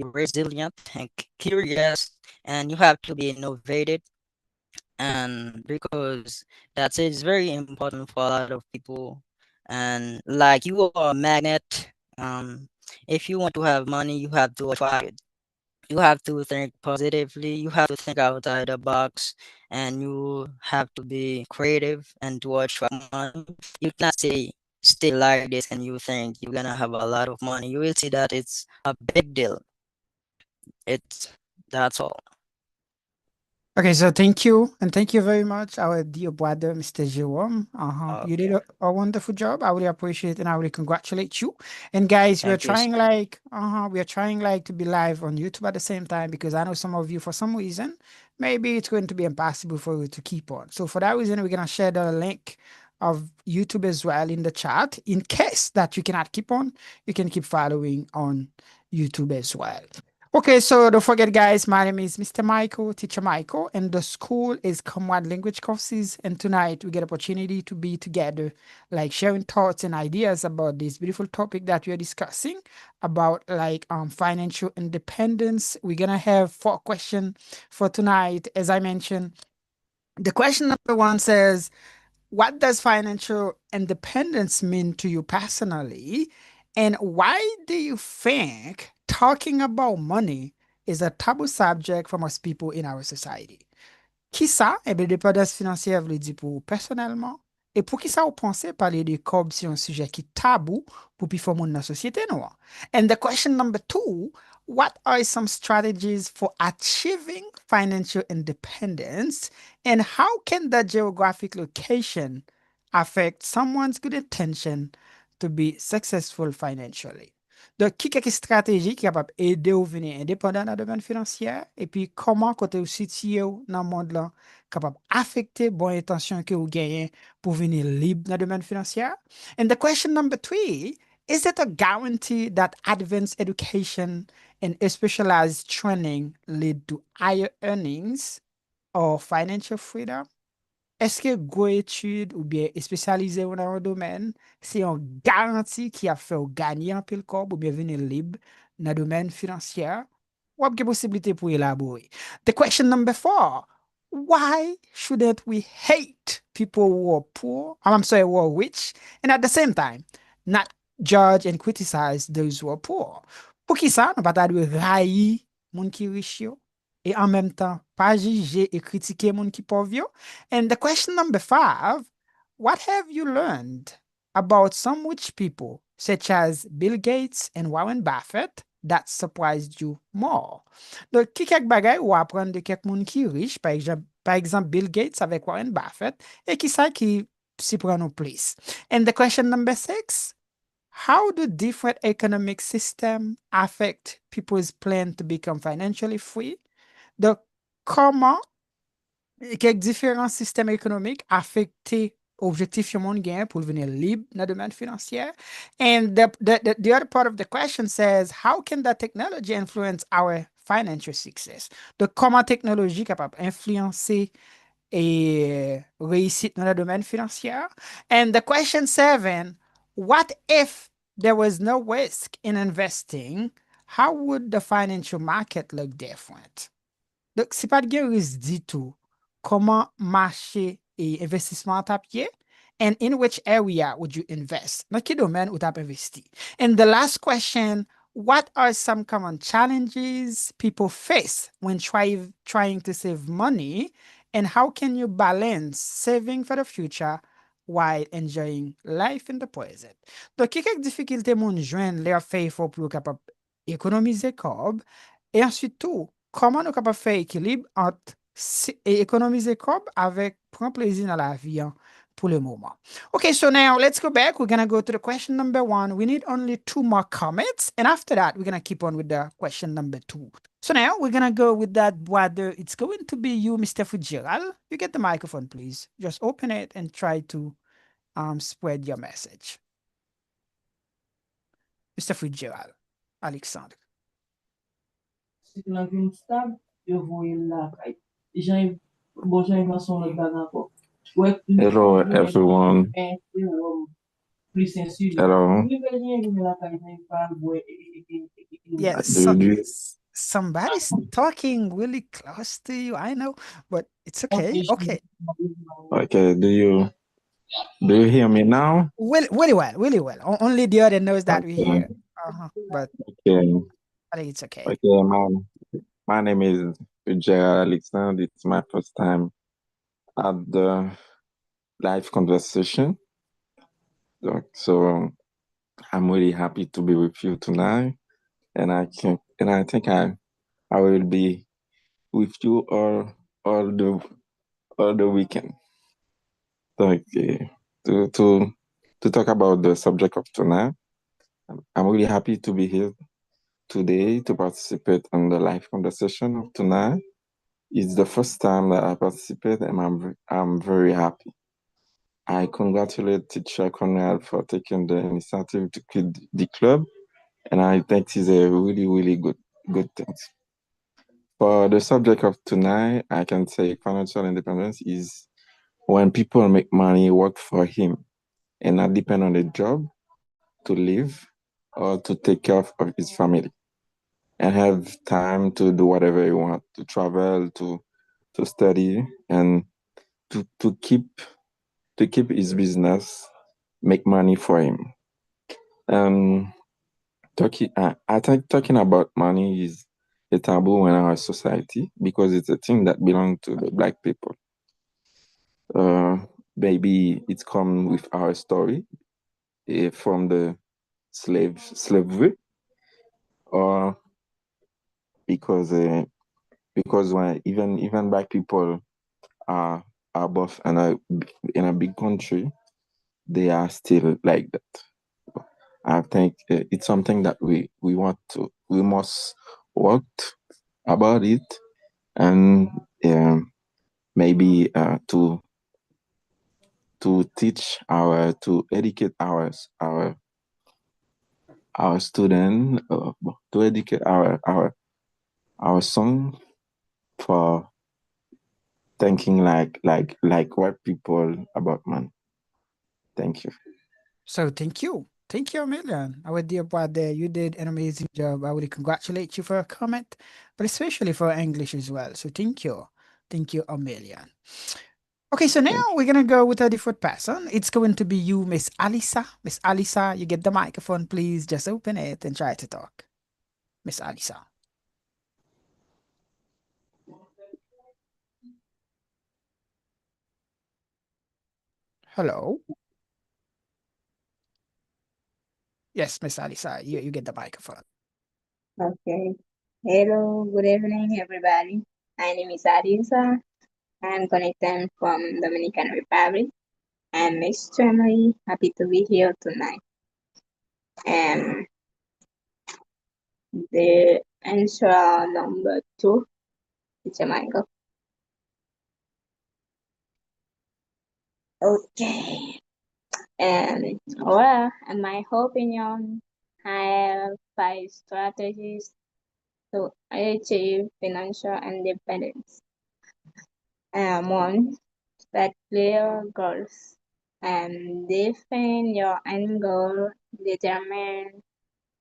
be resilient and curious, and you have to be innovative. And because that's it's very important for a lot of people. And like you are a magnet, if you want to have money, you have to attract it. You have to think positively, you have to think outside the box, and you have to be creative and to attract money. You cannot stay like this and you think you're gonna have a lot of money. You will see that it's a big deal. It's that's all. Okay, so thank you, and thank you very much, our dear brother, Mr. Jerome. You did Okay. a wonderful job. I really appreciate and I really congratulate you. And guys, Thank you, sir. we are trying like to be live on YouTube at the same time because I know some of you, for some reason, maybe it's going to be impossible for you to keep on. So for that reason, we're gonna share the link of YouTube as well in the chat. In case that you cannot keep on, you can keep following on YouTube as well. Okay, so don't forget, guys, my name is Mr. Michael, Teacher Michael, and the school is Comrade Language Courses. And tonight we get opportunity to be together, like sharing thoughts and ideas about this beautiful topic that we are discussing about like financial independence. We're gonna have 4 questions for tonight. As I mentioned, the question number one says, what does financial independence mean to you personally? And why do you think talking about money is a taboo subject for most people in our society? Qui ça? Eh bien, dépendance financière veut dire pour vous personnellement. Et pour qui ça vous pensez parler de cob c'est un sujet qui est tabou pour plus monde dans la société noire? And the question number two, what are some strategies for achieving financial independence? And how can the geographic location affect someone's good intention to be successful financially? Donc, qui quelques stratégies qui capable aider ou venir indépendant dans le domaine financier et puis comment côté ou situé ou dans le monde là capable affecter bonne intention que vous gagnez pour venir libre dans le domaine financier. And the question number three, is it a guarantee that advanced education and a specialized training lead to higher earnings or financial freedom? Est-ce que go étude ou bien spécialisé dans un domaine, c'est une garantie qui a fait ou gagner un peu le corps ou bien venir libre dans le domaine financier? Ou a possibilité pour élaborer? The question number four, why shouldn't we hate people who are poor? I'm sorry, who are rich, and at the same time, not judge and criticize those who are poor? Pour qui ça, nous pas railler moun qui riche yo, et en même temps, pas juger et critiquer moun qui pauvre yo? And the question number five, what have you learned about some rich people, such as Bill Gates and Warren Buffett, that surprised you more? Donc, qui quelques bagages ou apprendre de quelques moun qui riche, par exemple Bill Gates avec Warren Buffett, et qui ça qui s'y prend au plus? And the question number six, how do different economic systems affect people's plan to become financially free? Donc, comment quelques différents systèmes économiques affectent objectif que monde gagne pour devenir libre dans le domaine financier. And the other part of the question says, how can that technology influence our financial success? Donc, comment technologie capable influencer et réussite dans le domaine financier? And the question seven, what if there was no risk in investing? How would the financial market look different? Donc, c'est pas de guerre du tout. Comment marcher et investissement à pied? And in which area would you invest? Dans quel domaine vous avez investi? And the last question, what are some common challenges people face when trying to save money? And how can you balance saving for the future while enjoying life in the present? Donc, quelques difficultés moun joindre leur fait pour capable économiser cob et ensuite tout, comment nous capable faire équilibre entre économiser cob avec prendre plaisir dans la vie hein, pour le moment. Okay, so now let's go back. We're gonna go to the question number one. We need only 2 more comments, and after that, we're gonna keep on with the question number two. So now we're gonna go with that brother. It's going to be you, Mr. Fujiral. You get the microphone, please. Just open it and try to spread your message. Mr. Fujiral, Alexandre. Si tu l'as vu stable, je vois là. J'ai bon, j'ai une façon de bagarre encore. Hello, everyone. Plus sensible. Hello. Yes. Do you somebody's talking really close to you. I know, but it's okay. Okay, Okay. Okay, do you hear me now? Really well, really well. Only the other knows that we Okay, hear. But okay, I think it's okay. okay. My name is Gerald Alexander. It's my first time at the live conversation. So I'm really happy to be with you tonight, and I think I will be with you all the all the weekend. Okay, to talk about the subject of tonight. I'm really happy to be here today to participate on the live conversation of tonight. It's the first time that I participate, and I'm very happy. I congratulate Teacher Conrad for taking the initiative to quit the club, and I think it's a really good thing. For the subject of tonight, I can say financial independence is when people make money work for him and not depend on a job to live or to take care of his family and have time to do whatever he want, to travel, to study, and to keep his business, make money for him. Um, I think talking about money is a taboo in our society because it's a thing that belongs to the black people. Uh, Maybe it's come with our story from the slavery, or because when even black people are both in a big country, they are still like that. I think it's something that we must work about it, and maybe to educate our student, to educate our son for thinking like white people about money. Thank you. So thank you. Thank you a million. Our dear brother, you did an amazing job. I really congratulate you for your comment, but especially for English as well. So thank you. Thank you a million. Okay, so now Thank we're gonna go with a different person. It's going to be you, Miss Alisa. Miss Alisa, you get the microphone, please. Just open it and try to talk. Miss Alisa. Hello. Yes, Miss Alisa, you get the microphone. Okay. Hello, good evening, everybody. My name is Adisa. I'm connecting from Dominican Republic. I'm extremely happy to be here tonight. And the answer number 2, it's a Michael. Okay. And well, in my opinion, I have 5 strategies to achieve financial independence. 1, set clear goals and define your end goal. Determine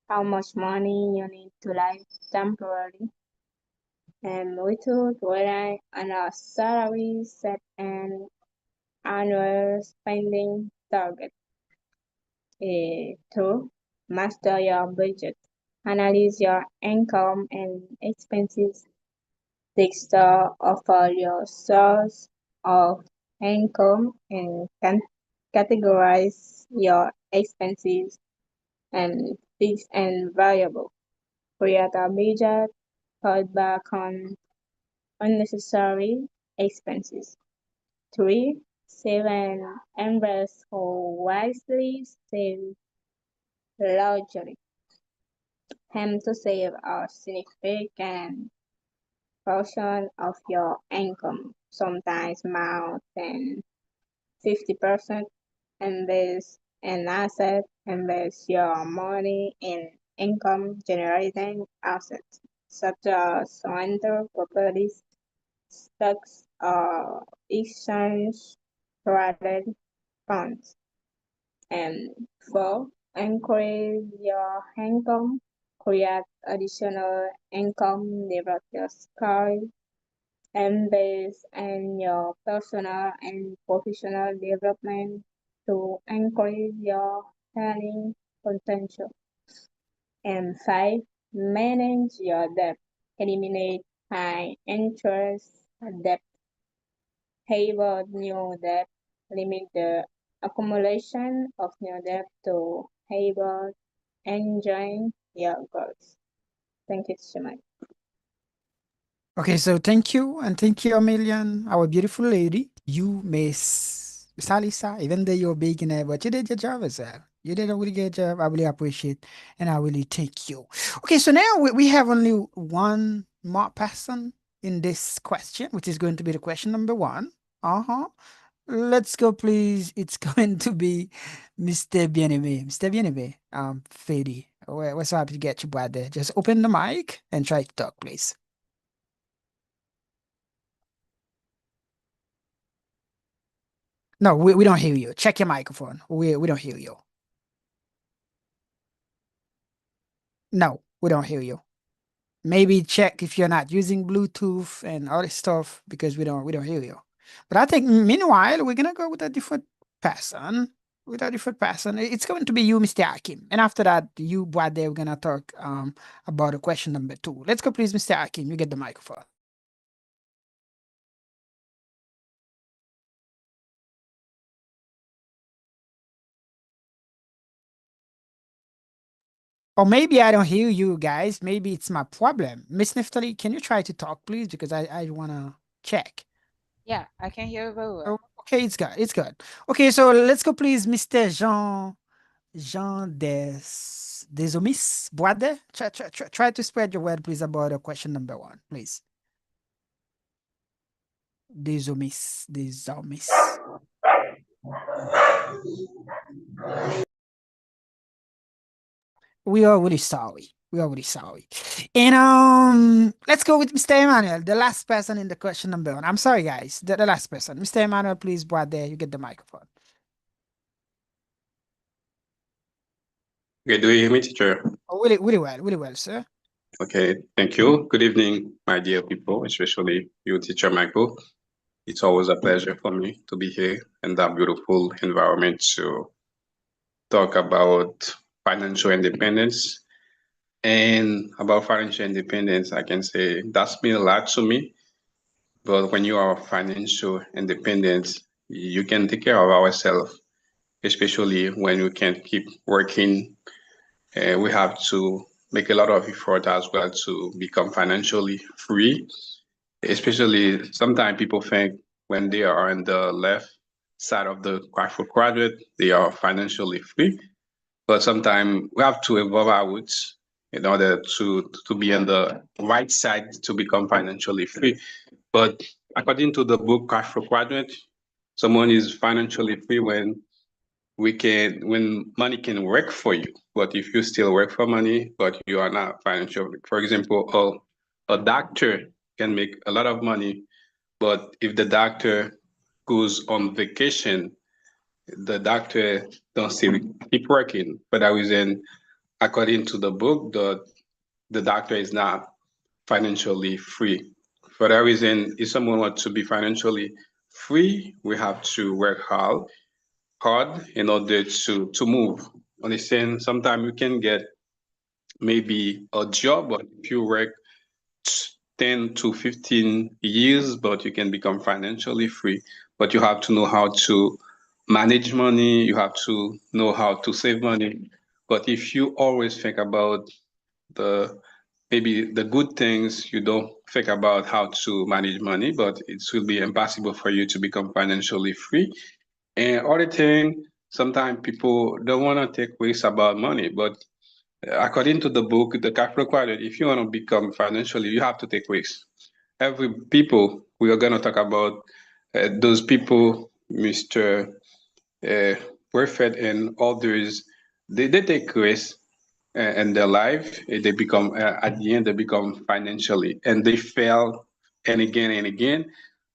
how much money you need to live temporarily. And we should rely on our salary, set an annual spending target. 2, master your budget. Analyze your income and expenses. Take stock of all your source of income and can categorize your expenses and fixed and variable. Create a budget, cut back on unnecessary expenses. 3, save and invest wisely, save largely. Aim to save a significant portion of your income, sometimes more than 50%. Invest in assets, invest your money in income generating assets such as rental properties, stocks, or exchange traded funds. And 4, increase your income, create additional income, develop your skill, invest in your personal and professional development to increase your earning potential. And five, manage your debt. Eliminate high interest debt, favor new debt, limit the accumulation of new debt to favor enjoying your goals. Thank you so much. Okay, so thank you, and thank you a million, our beautiful lady. You, Miss Salisa, even though you're a beginner, but you did your job as well. You did a really good job. I really appreciate, and I really thank you. Okay, so now we have only one more person in this question, which is going to be the question number one. Uh-huh. Let's go, please. It's going to be Mr. Bien-Aimé. Mr. Bien-Aimé, Fady, we're so happy to get you by there. Just open the mic and try to talk, please. No, we don't hear you. Check your microphone. We don't hear you. No, we don't hear you. Maybe check if you're not using Bluetooth and all this stuff because we don't hear you. But I think meanwhile we're gonna go with a different person. With a different person. It's going to be you, Mr. Hakim. And after that, you Boade, we're gonna talk about the question number two. Let's go, please, Mr. Hakim. You get the microphone. Or maybe I don't hear you guys. Maybe it's my problem. Miss Neftali, can you try to talk, please? Because I wanna check. Yeah, I can hear you very well. Oh, okay, it's good. It's good. Okay, so let's go, please, Mr. Jean Desomis Boade. Try to spread your word, please, about question number one, please. Desomis. We are really sorry. We are really sorry. And let's go with Mr. Emmanuel, the last person in the question number one. I'm sorry, guys. The last person. Mr. Emmanuel, please, Boade, you get the microphone. Okay, do you hear me, teacher? Oh, really well, sir. Okay, thank you. Good evening, my dear people, especially you, teacher Michael. It's always a pleasure for me to be here in that beautiful environment to talk about financial independence. And about financial independence, I can say that's mean a lot to me. But when you are financial independent, you can take care of ourselves, especially when we can keep working. We have to make a lot of effort as well to become financially free. Especially sometimes people think when they are on the left side of the quadrant, they are financially free. But sometimes we have to evolve out in order to be on the right side to become financially free. But according to the book Cash Flow Quadrant, someone is financially free when money can work for you. But if you still work for money, but you are not financial, for example, a doctor can make a lot of money, but if the doctor goes on vacation, the doctor don't still keep working. For that reason, according to the book, the doctor is not financially free. For that reason, if someone wants to be financially free, we have to work hard in order to move. Understand? Sometimes you can get maybe a job, but if you work 10 to 15 years, but you can become financially free. But you have to know how to manage money, you have to know how to save money. But if you always think about the maybe the good things, you don't think about how to manage money, but it will be impossible for you to become financially free. And other thing, sometimes people don't want to take risks about money, but according to the book, the capital required, if you want to become financially, you have to take risks. Every people, we are going to talk about those people, Mr. Perfect and others, they take risks in their life. They become, at the end, they become financially, and they fail and again,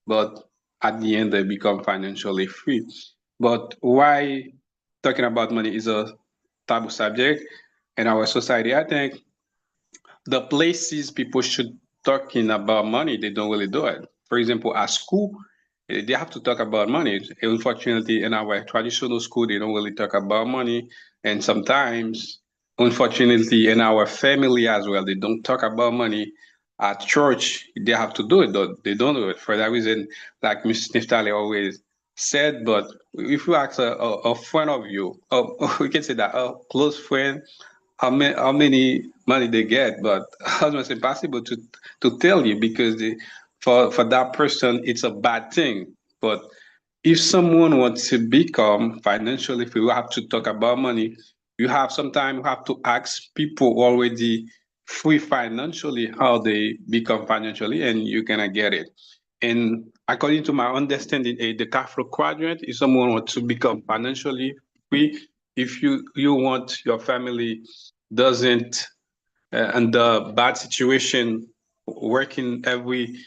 but at the end, they become financially free. But why talking about money is a taboo subject in our society? I think the places people should talking about money, they don't really do it. For example, at school, they have to talk about money. Unfortunately, in our traditional school, they don't really talk about money. And sometimes, unfortunately, in our family as well, they don't talk about money. At church, they have to do it, though they don't do it. For that reason, like Mr. Niftali always said, but if you ask a friend of you, we can say that a close friend, how many money they get, but almost impossible to tell you because for that person it's a bad thing. But if someone wants to become financially free, we have to talk about money. You have sometimes you have to ask people already free financially how they become financially, and you're gonna get it. And according to my understanding, the Catholic quadrant, if someone wants to become financially free, if you want your family doesn't under bad situation, working every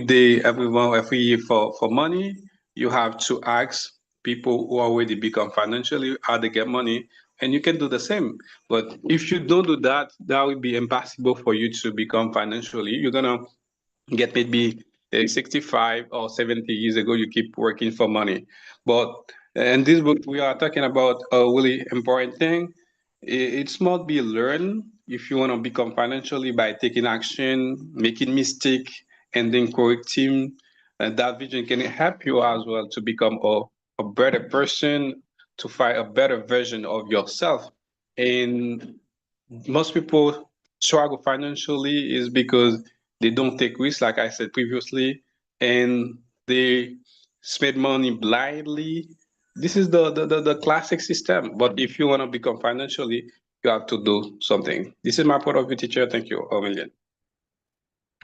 day, every month, every year for money, you have to ask people who already become financially how they get money, and you can do the same. But if you don't do that, that will be impossible for you to become financially. You're gonna get maybe 65 or 70 years ago you keep working for money. But in this book we are talking about a really important thing. It's not be learned if you want to become financially by taking action, making mistake, and then correcting. And that vision can help you as well to become a better person, to find a better version of yourself. And most people struggle financially is because they don't take risks, like I said previously, and they spend money blindly. This is the classic system. But if you want to become financially, you have to do something. This is my point of view, teacher. Thank you, Aurelian.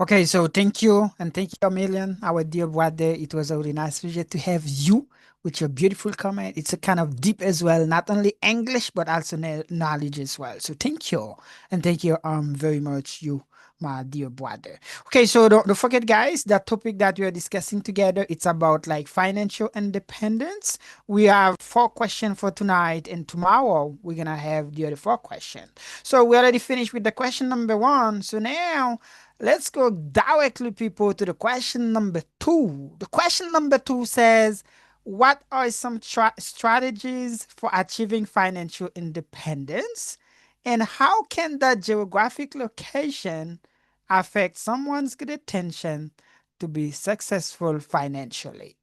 Okay, so thank you and thank you a million, our dear brother. It was a really nice pleasure to have you with your beautiful comment. It's a kind of deep as well, not only English but also knowledge as well. So thank you and thank you very much, you my dear brother. Okay, so don't forget, guys, that topic that we are discussing together. It's about like financial independence. We have 4 questions for tonight, and tomorrow we're gonna have the other 4 questions. So we already finished with the question number 1. So now let's go directly, people, to the question number 2. The question number 2 says, what are some strategies for achieving financial independence? And how can the geographic location affect someone's good intention to be successful financially?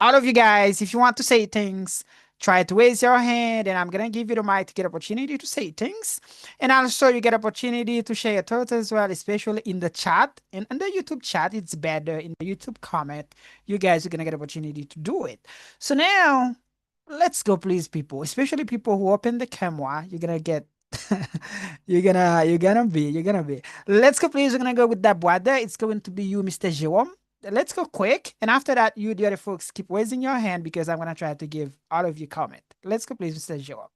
All of you guys, if you want to say things, try to raise your hand, and I'm gonna give you the mic to get opportunity to say things. And also you get opportunity to share your thoughts as well, especially in the chat. And in the YouTube chat, it's better. In the YouTube comment, you guys are gonna get opportunity to do it. So now let's go, please, people, especially people who open the camera. You're gonna get you're gonna be. Let's go, please. We're gonna go with that brother. It's going to be you, Mr. Jerome. Let's go quick. And after that, you, the other folks, keep raising your hand because I'm gonna try to give all of you comment. Let's go, please, Mr. Jerome.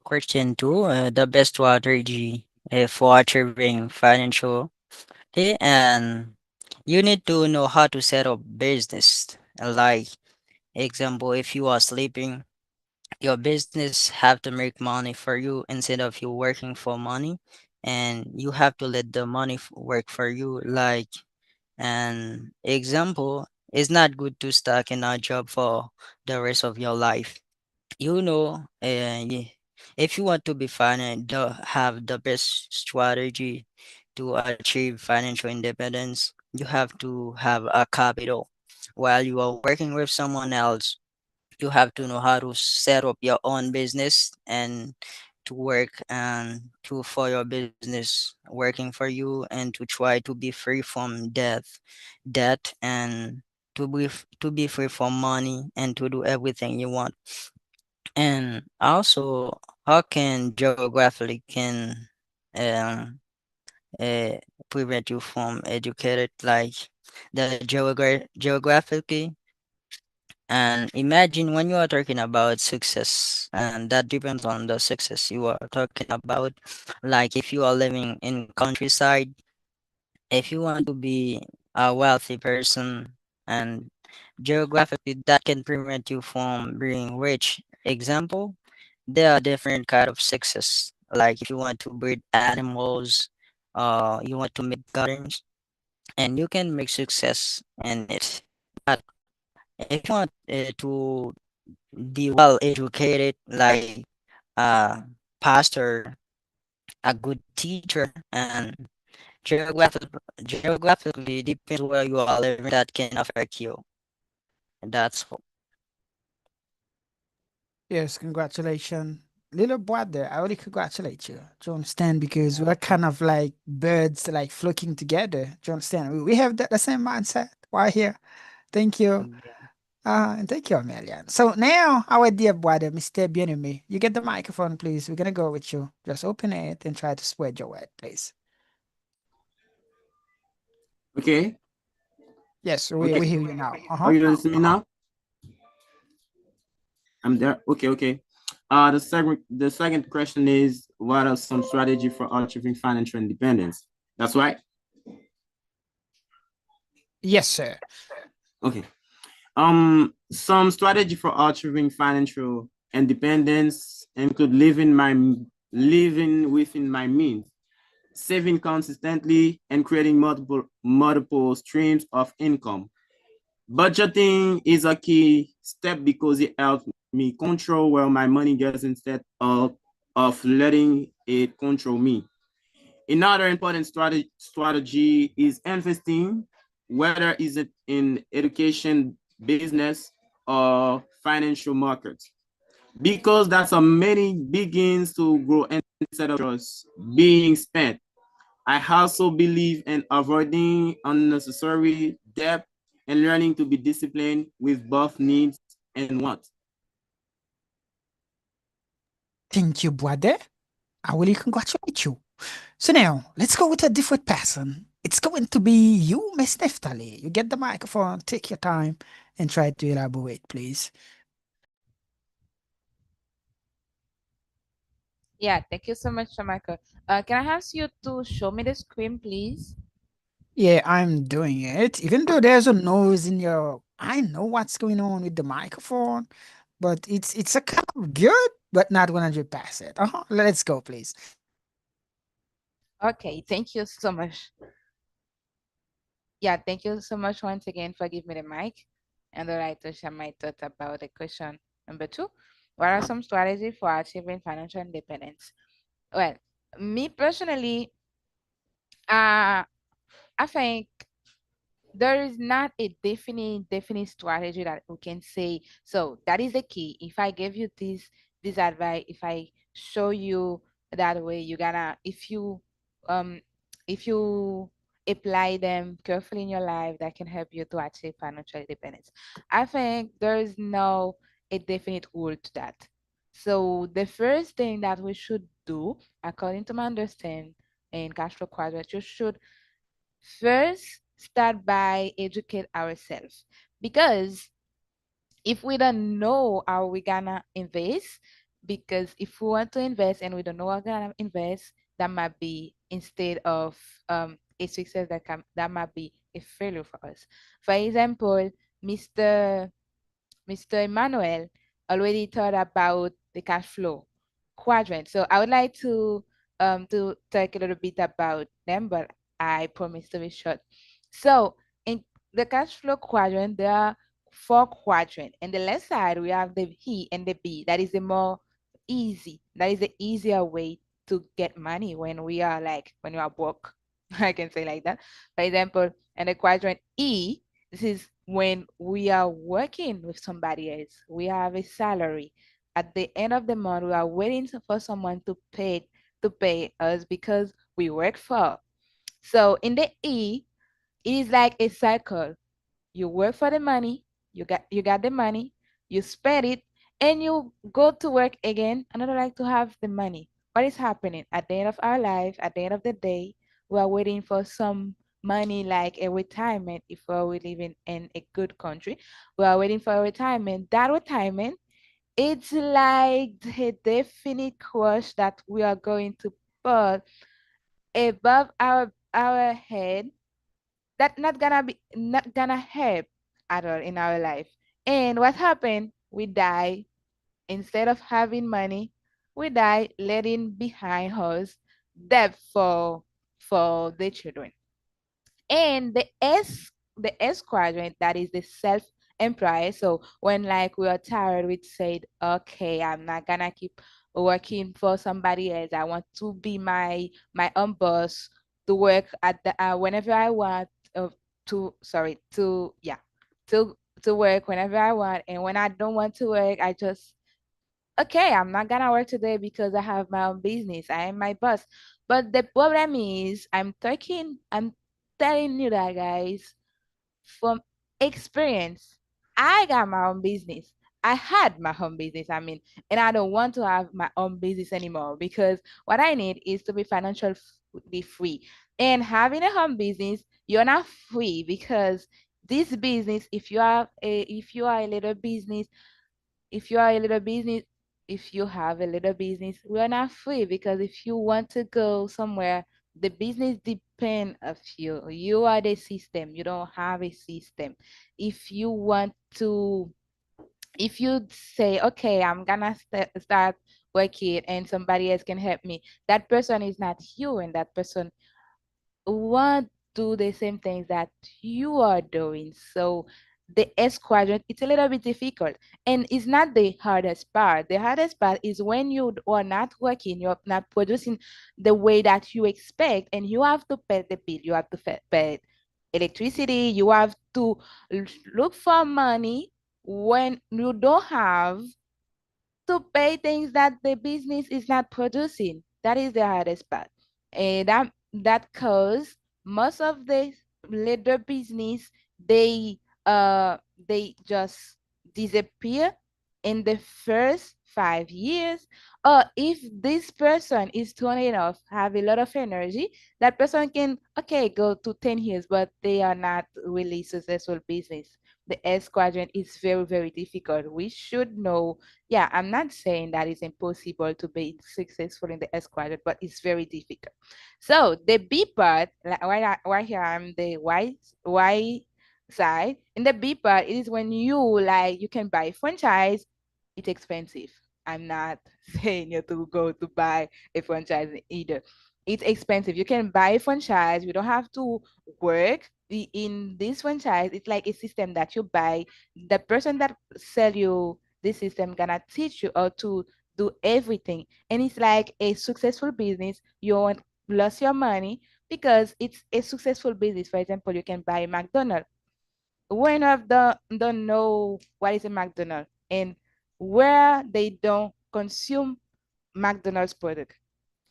Question two, the best strategy for achieving financial, and you need to know how to set up business. Like example, if you are sleeping, your business have to make money for you instead of you working for money, and you have to let the money work for you. Like an example, it's not good to stuck in a job for the rest of your life. If you want to be have the best strategy to achieve financial independence, you have to have a capital. While you are working with someone else, you have to know how to set up your own business and to work and to for your business working for you, and to try to be free from debt, and to be free from money, and to do everything you want. And also, how can geographically can um uh, prevent you from educated, like the geographically. And imagine when you are talking about success, and that depends on the success you are talking about. Like if you are living in countryside, if you want to be a wealthy person, and geographically that can prevent you from being rich. Example, there are different kind of success. Like if you want to breed animals, you want to make gardens, and you can make success in it. But if you want to be well educated, like a pastor, a good teacher, and geographic geographically depends where you are living that can affect you. That's Yes, congratulations. Little brother, I really congratulate you. Do you understand? Because we're kind of like birds like flocking together. Do you understand? We have the same mindset right here. Thank you. yeah. And thank you, Amelia. So now, our dear brother, Mr. Bienemy, you get the microphone, please. We're gonna go with you. Just open it and try to spread your word, please. Okay. Yes, Okay. we hear you now. Are Uh-huh. you listening to me now? I'm there. Okay, okay. The second question is, what are some strategy for achieving financial independence? That's right. Yes, sir. Okay. Some strategy for achieving financial independence include living within my means, saving consistently, and creating multiple streams of income. Budgeting is a key step because it helps me control where my money goes instead of letting it control me. Another important strategy is investing, whether is it in education, business, or financial markets, because that's how money begins to grow instead of just being spent. I also believe in avoiding unnecessary debt and learning to be disciplined with both needs and wants. Thank you, brother. I really congratulate you. So now, let's go with a different person. It's going to be you, Miss Neftali. You get the microphone, take your time, and try to elaborate, please. Yeah, thank you so much, Shamaka. Can I ask you to show me the screen, please? Yeah, I'm doing it. Even though there's a noise in your, I know what's going on with the microphone, but it's a kind of good, but not 100%. Let's go, please. Okay, thank you so much. Yeah, thank you so much once again for giving me the mic and the right to share my thoughts about the question number two. What are some strategies for achieving financial independence? Well, me personally, I think there is not a definite strategy that we can say, so that is the key. If I give you this advice, if I show you that way, you gonna, um if you apply them carefully in your life, that can help you to achieve financial independence. I think there is no a definite rule to that. So the first thing that we should do, according to my understanding in cash flow quadrant, you should first start by educate ourselves, because if we don't know how we gonna invest, because if we want to invest and we don't know how we're gonna invest, that might be, instead of a success, that might be a failure for us. For example, mr Mr. Emmanuel already thought about the cash flow quadrant. So I would like to talk a little bit about them, but I promise to be short. So in the cash flow quadrant, there are four quadrants. And the left side, we have the E and the B. That is the more easy. That is the easier way to get money when we are like, when you are broke. I can say like that. For example, in the quadrant E, this is when we are working with somebody else. We have a salary. At the end of the month, we are waiting for someone to pay us because we work for. So in the E, it is like a cycle. You work for the money, you got the money, you spend it, and you go to work again, another like to have the money. What is happening at the end of our life, at the end of the day, we are waiting for some money, like a retirement. If we live in a good country, we are waiting for a retirement. That retirement, it's like a definite crush that we are going to put above our head, that not gonna help at all in our life. And what happened? We die instead of having money. we die letting behind us debt for the children. And the S quadrant, that is the self-employed. So when like we are tired, we said, okay, I'm not gonna keep working for somebody else. I want to be my own boss, to work at the whenever I want, to sorry to yeah to work whenever I want, and when I don't want to work, I just, okay, I'm not gonna work today because I have my own business. I am my boss. But the problem is, I'm telling you that, guys, from experience, I got my own business. I had my own business, I mean, and I don't want to have my own business anymore, because what I need is to be financially free. And having a home business, you're not free, because this business, if you are a little business, if you are a little business, if you have a little business, we are not free, because if you want to go somewhere, the business depend of you. You are the system. You don't have a system. If you want to, if you say, okay, I'm gonna start working and somebody else can help me, that person is not you, and that person want do the same things that you are doing. So the S quadrant, it's a little bit difficult. And it's not the hardest part. The hardest part is when you are not working, you're not producing the way that you expect, and you have to pay the bill, you have to pay electricity, you have to look for money when you don't have to pay things that the business is not producing. That is the hardest part. And that cause most of the little business, they they just disappear in the first 5 years. Or if this person is strong enough, have a lot of energy, that person can, okay, go to 10 years, but they are not really successful business. The S quadrant is very, very difficult. We should know, yeah, I'm not saying that it's impossible to be successful in the S quadrant, but it's very difficult. So the B part, like right here, I'm the Y side. In the B part, it is when you like, you can buy franchise. It's expensive. I'm not saying you to go to buy a franchise either. It's expensive. You can buy a franchise. You don't have to work. In this franchise, it's like a system that you buy. The person that sell you this system gonna teach you how to do everything, and it's like a successful business. You won't lose your money because it's a successful business. For example, you can buy McDonald's. When of the don't know what is a McDonald's, and where they don't consume McDonald's product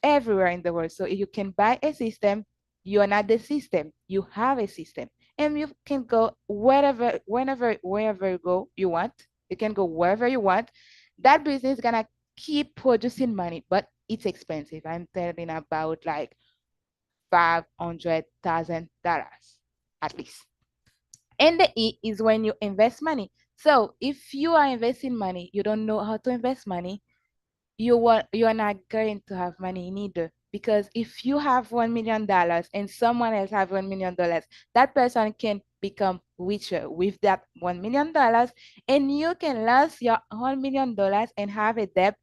everywhere in the world. So if you can buy a system, you are not the system. You have a system. And you can go wherever, whenever, wherever you want. You can go wherever you want. That business is gonna keep producing money, but it's expensive. I'm telling about like $500,000 at least. And the E is when you invest money. So if you are investing money, you don't know how to invest money, you are not going to have money neither, because if you have $1 million and someone else have $1 million, that person can become richer with that $1 million, and you can lose your $1 million and have a debt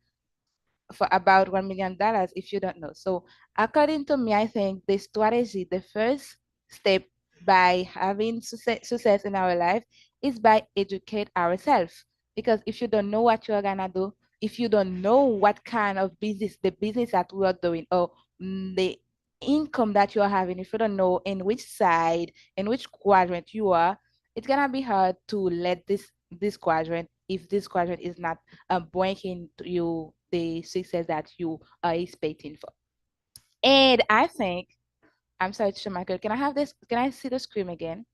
for about $1 million if you don't know. So according to me, I think the strategy, the first step by having success in our life is by educate ourselves. Because if you don't know what you're gonna do, if you don't know what kind of business, the business that we are doing, or the income that you are having, if you don't know in which side, in which quadrant you are, it's gonna be hard to let this quadrant, if this quadrant is not bringing to you the success that you are expecting for. And I think, I'm sorry, Michael, can I have this? Can I see the screen again?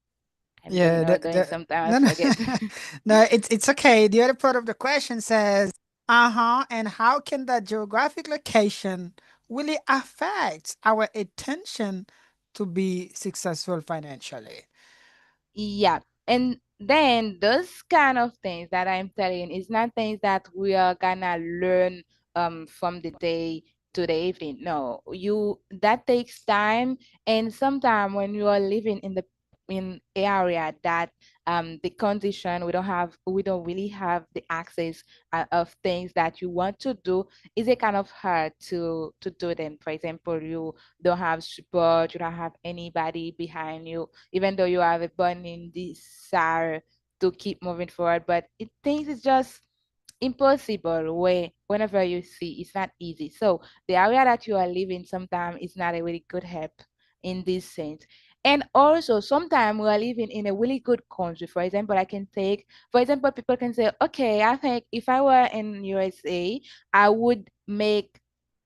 I'm Yeah, doing all doing no, sometimes no, I forget. no, it's okay. The other part of the question says, uh-huh, and how can the geographic location really affect our intention to be successful financially? Yeah. And then those kind of things that I'm telling is not things that we are gonna learn from the day to the evening. No, you that takes time, and sometimes when you are living in the in area that the condition, we don't really have the access of things that you want to do, is it kind of hard to do them. For example, you don't have support, you don't have anybody behind you, even though you have a burning desire to keep moving forward, but it things is just impossible way whenever you see it's not easy. So the area that you are living sometimes is not a really good help in this sense. And also sometimes we are living in a really good country. For example, I can take, for example, people can say, okay, I think if I were in USA, I would make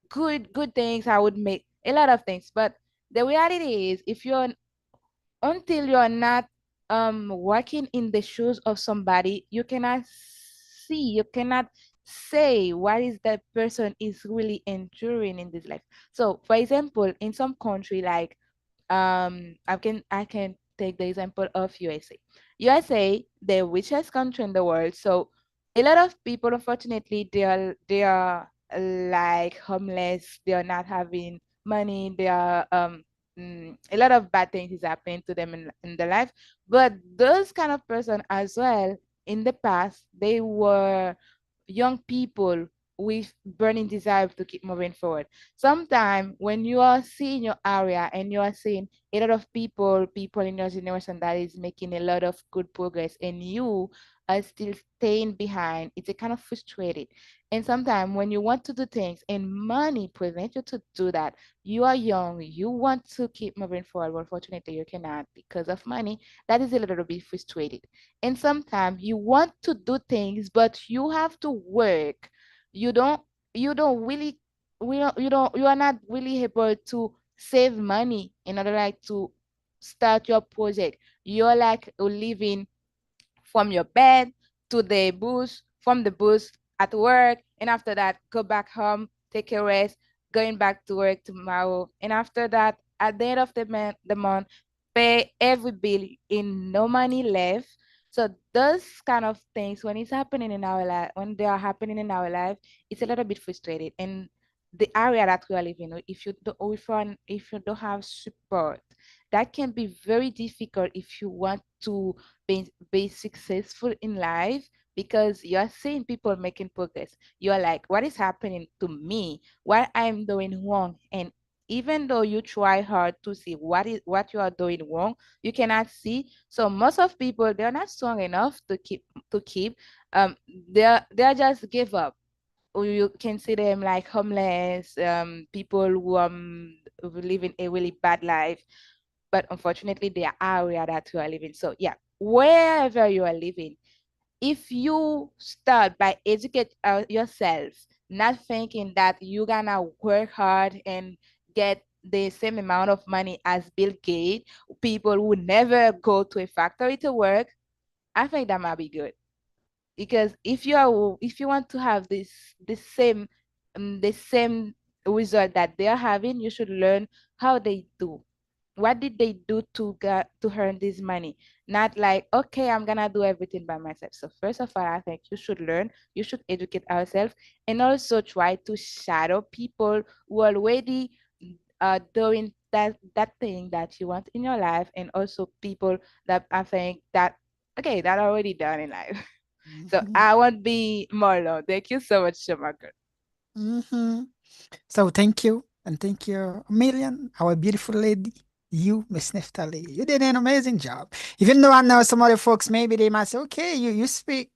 good things, I would make a lot of things. But the reality is, if you're until you're not working in the shoes of somebody, you cannot see, you cannot say what is that person is really enduring in this life. So for example, in some country like I can take the example of USA. USA, the richest country in the world. So a lot of people, unfortunately, they are like homeless. They are not having money. They are a lot of bad things is happening to them in their life. But those kind of person as well, in the past, they were young people with burning desire to keep moving forward. Sometimes when you are seeing your area and you are seeing a lot of people in your generation that is making a lot of good progress and you are still staying behind, it's a kind of frustrated. And sometimes when you want to do things and money prevents you to do that, you are young, you want to keep moving forward, but unfortunately you cannot because of money. That is a little bit frustrated. And sometimes you want to do things, but you have to work. You don't you don't really you are not really able to save money in order like to start your project. You're like living from your bed to the bus, from the bus at work, and after that, go back home, take a rest, going back to work tomorrow. And after that, at the end of the month, pay every bill in no money left. So those kind of things, when it's happening in our life, when they are happening in our life, it's a little bit frustrated. And the area that we are living, if you don't have support, that can be very difficult if you want to be successful in life because you're seeing people making progress. You're like, what is happening to me? What I'm doing wrong? And even though you try hard to see what you are doing wrong, you cannot see. So most of people, they're not strong enough to keep. Um, they're just give up. Or you can see them like homeless, people who live in a really bad life, but unfortunately the area that you are living. So yeah, wherever you are living, if you start by educate yourself, not thinking that you're gonna work hard and get the same amount of money as Bill Gates, people who never go to a factory to work, I think that might be good. Because if you want to have the same result that they are having, you should learn how they do. What did they do to earn this money? Not like, okay, I'm gonna do everything by myself. So first of all, I think you should learn, you should educate ourselves, and also try to shadow people who are already doing that thing that you want in your life, and also people that I think that okay that are already done in life. So Mhm. I won't be more long. Thank you so much, Shamaka. Mhm. So thank you, and thank you a million, our beautiful lady. You, Miss Neftali, you did an amazing job. Even though I know some other folks, maybe they might say, okay, you speak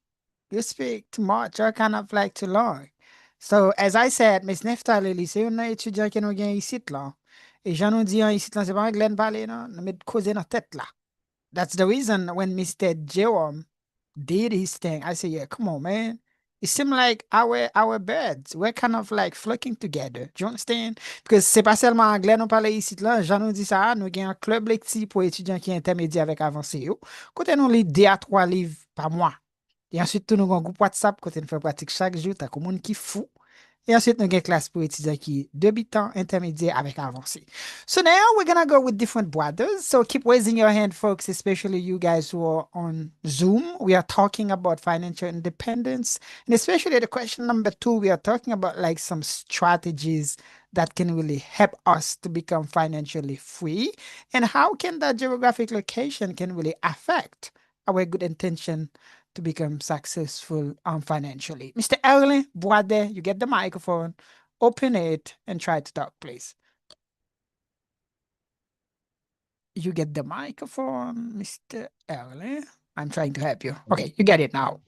too much, or kind of like too long. So as I said, Miss Neftali, lycée, on a étudiant qui nous gagne ici, là. Et j'en nous dis, ici, là, c'est pas un Glen Valley, non? Nous met causer notre tête, là. That's the reason when Mr. Jerome did his thing, I said, yeah, come on, man. It seemed like our birds were kind of like flocking together. Do you understand? Because c'est pas seulement anglais, nous parlons ici, là. Jean nous dit ça, nous avons un club lectif pour étudiants qui intermédiaires avec avancé. Yo. Côté nous lit 2 à 3 livres par mois. Et ensuite, tout nous avons un groupe WhatsApp, côté nous fait pratique chaque jour, t'as comme monde qui fou. Et ensuite, nous avons une classe pour étudiants qui débutant, intermédiaire avec avancé. So now we're gonna go with different brothers. So keep raising your hand, folks, especially you guys who are on Zoom. We are talking about financial independence. And especially the question number 2, we are talking about like some strategies that can really help us to become financially free. And how can that geographic location can really affect our good intention to become successful financially. Mr. Erlen Boade, you get the microphone, open it, and try to talk, please. You get the microphone, Mr. Erlen. I'm trying to help you. Okay, you get it now.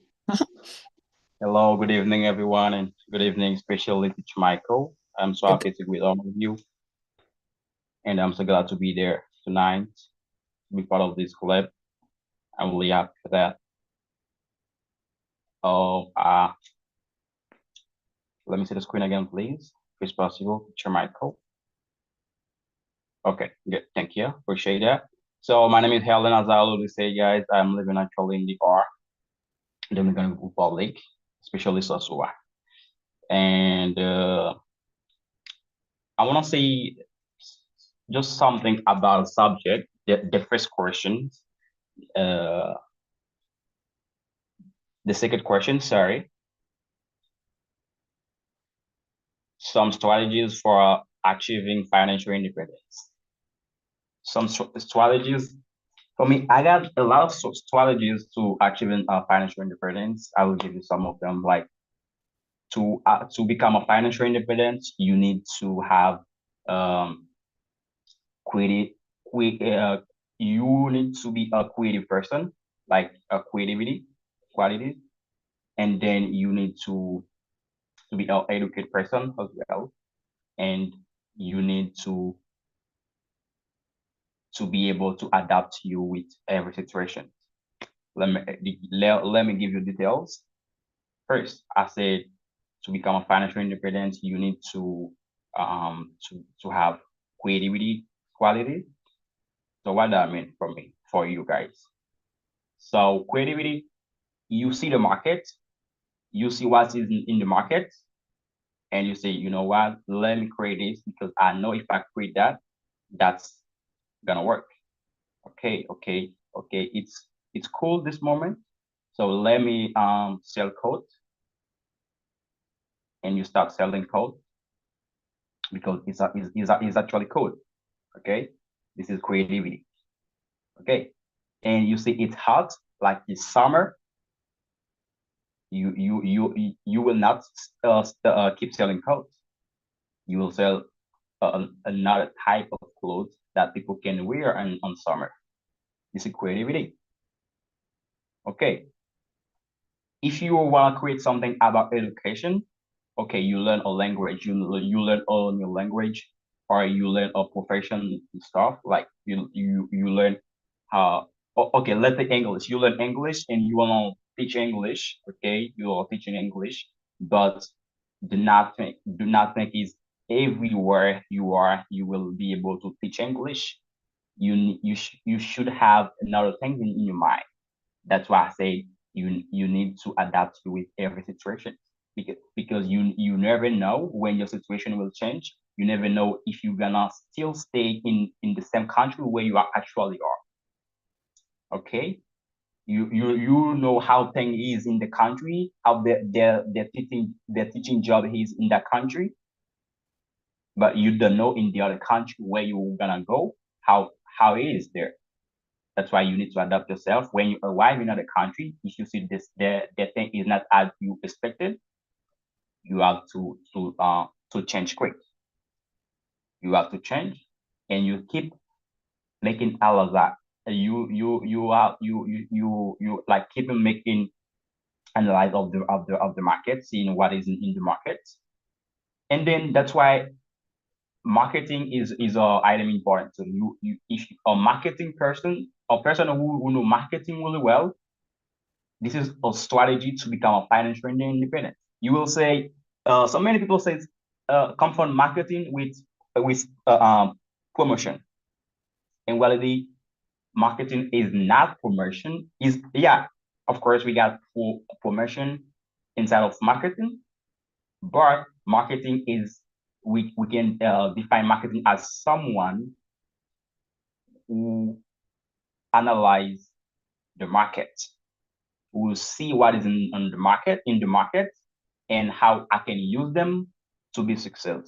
Hello, good evening, everyone, and good evening, especially to Michael. I'm so Good. happy to be with all of you, and I'm so glad to be there tonight to be part of this club. I'm really happy for that. Oh, let me see the screen again, please. If it's possible, Teacher Michael. Okay, good. Thank you. Appreciate that. So my name is Helen. As I already say, guys, I'm living actually in the Dominican Republic, especially Sosua, and I want to say just something about the subject. The first question, uh, the second question, sorry, some strategies for achieving financial independence. Some strategies for me, I got a lot of strategies to achieving financial independence. I will give you some of them. Like to become a financial independent, you need to have um, creative, you need to be a creative person, like a creativity quality, and then you need to be an educated person as well, and you need to be able to adapt you with every situation. Let me give you details. First, I said to become a financial independent, you need to have creativity quality. So what that mean for me, for you guys? So creativity, you see the market, you see what is in the market, and you say, you know what, let me create this because I know if I create that, that's gonna work. Okay, it's cool this moment. So let me sell code, and you start selling code because it's actually code. Okay, this is creativity. Okay, and you see it's hot like it's summer. You will not keep selling code. You will sell another type of clothes that people can wear on summer. This is creativity. Okay, if you want to create something about education, okay, you learn a language, you learn a new language, or you learn a profession stuff, like you learn how, okay, let's say English. You learn English and you want to teach English, okay, you are teaching English, but do not think is everywhere you are, you will be able to teach English. You should have another thing in your mind. That's why I say you need to adapt with every situation because you never know when your situation will change. You never know if you're gonna still stay in the same country where you are actually are. Okay, you know how thing is in the country, how their teaching job is in that country, but you don't know in the other country where you're gonna go how it is there. That's why you need to adapt yourself. When you arrive in another country, if you see this the thing is not as you expected, you have to change quick. You have to change, and you keep making all of that. You like keeping making analyze of the market, seeing what is in the market, and then that's why marketing is a item important. So you if a marketing person, a person who know marketing really well, this is a strategy to become a financial independent. You will say, so many people say, come from marketing with promotion. In reality, marketing is not promotion. Is yeah, of course we got promotion inside of marketing, but marketing is we can define marketing as someone who analyze the market, who see what is in the market and how I can use them to be successful.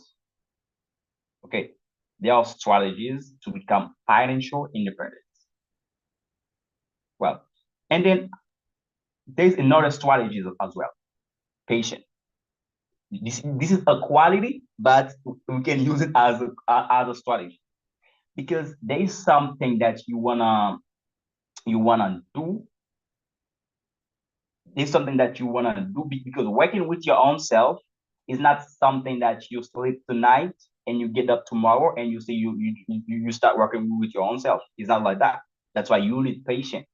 Okay, there are strategies to become financial independent. Well, And then there's another strategy as well. Patient. This is a quality, but we can use it as a strategy, because there is something that you wanna do. There's something that you wanna do, because working with your own self is not something that you sleep tonight and you get up tomorrow and you say you start working with your own self. It's not like that. That's why you need patience.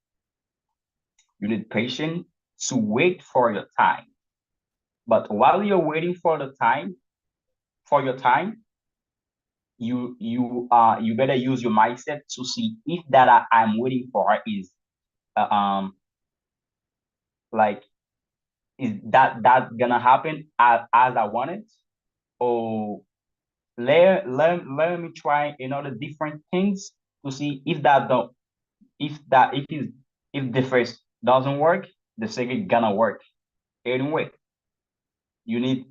You need patience to wait for your time. But while you're waiting for your time, you better use your mindset to see if that I'm waiting for is like, is that gonna happen as I want it, or let me try another different things to see if that don't if that if is if the first doesn't work, the second gonna work anyway. You need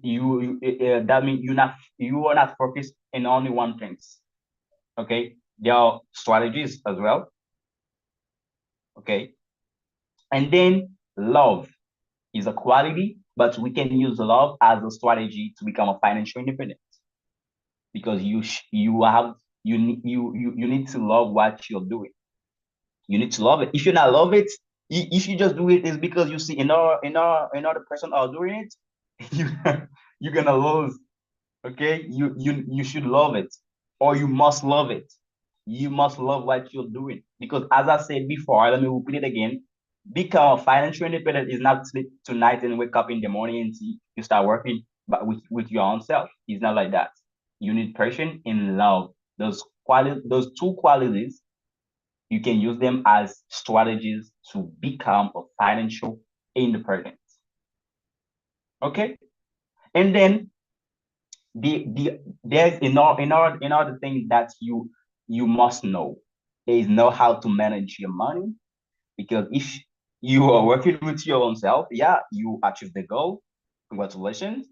that means you are not focused in only one things. Okay, there are strategies as well. Okay, and then love is a quality, but we can use love as a strategy to become a financial independent, because you have you need to love what you're doing. You need to love it. If you not love it, if you just do it, it's because you see another person are doing it. you you're gonna lose. Okay, you should love it, or you must love it. You must love what you're doing, because as I said before, let me repeat it again. Become financial independent is not sleep tonight and wake up in the morning and see you start working, but with your own self. It's not like that. You need passion and love. Those two qualities, you can use them as strategies to become a financial independent. Okay, and then there's another thing that you must know. There is know how to manage your money, because if you are working with your own self, yeah, you achieve the goal, congratulations,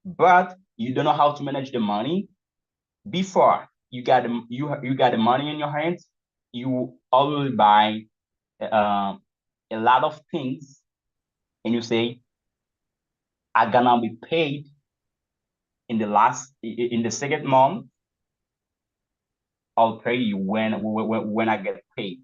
but you don't know how to manage the money. Before you got the money in your hands, you always buy a lot of things, and you say, I'm gonna be paid in the second month. I'll pay you when I get paid.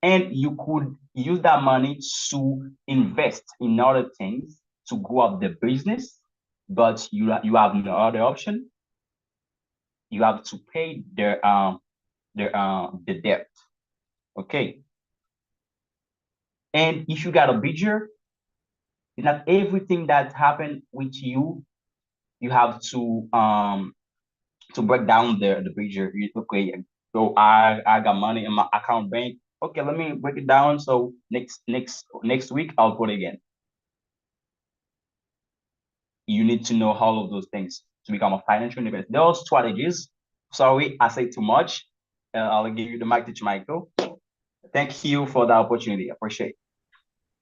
And you could use that money to invest in other things to grow up the business, but you have no other option. You have to pay the debt. Okay. And if you got a budget, not everything that happened with you have to break down the budget. Okay, so I got money in my account bank. Okay, let me break it down. So next week I'll put it again. You need to know all of those things to become a financial independent. Those strategies. Sorry, I say too much. I'll give you the mic to Michael. Thank you for the opportunity. I appreciate it.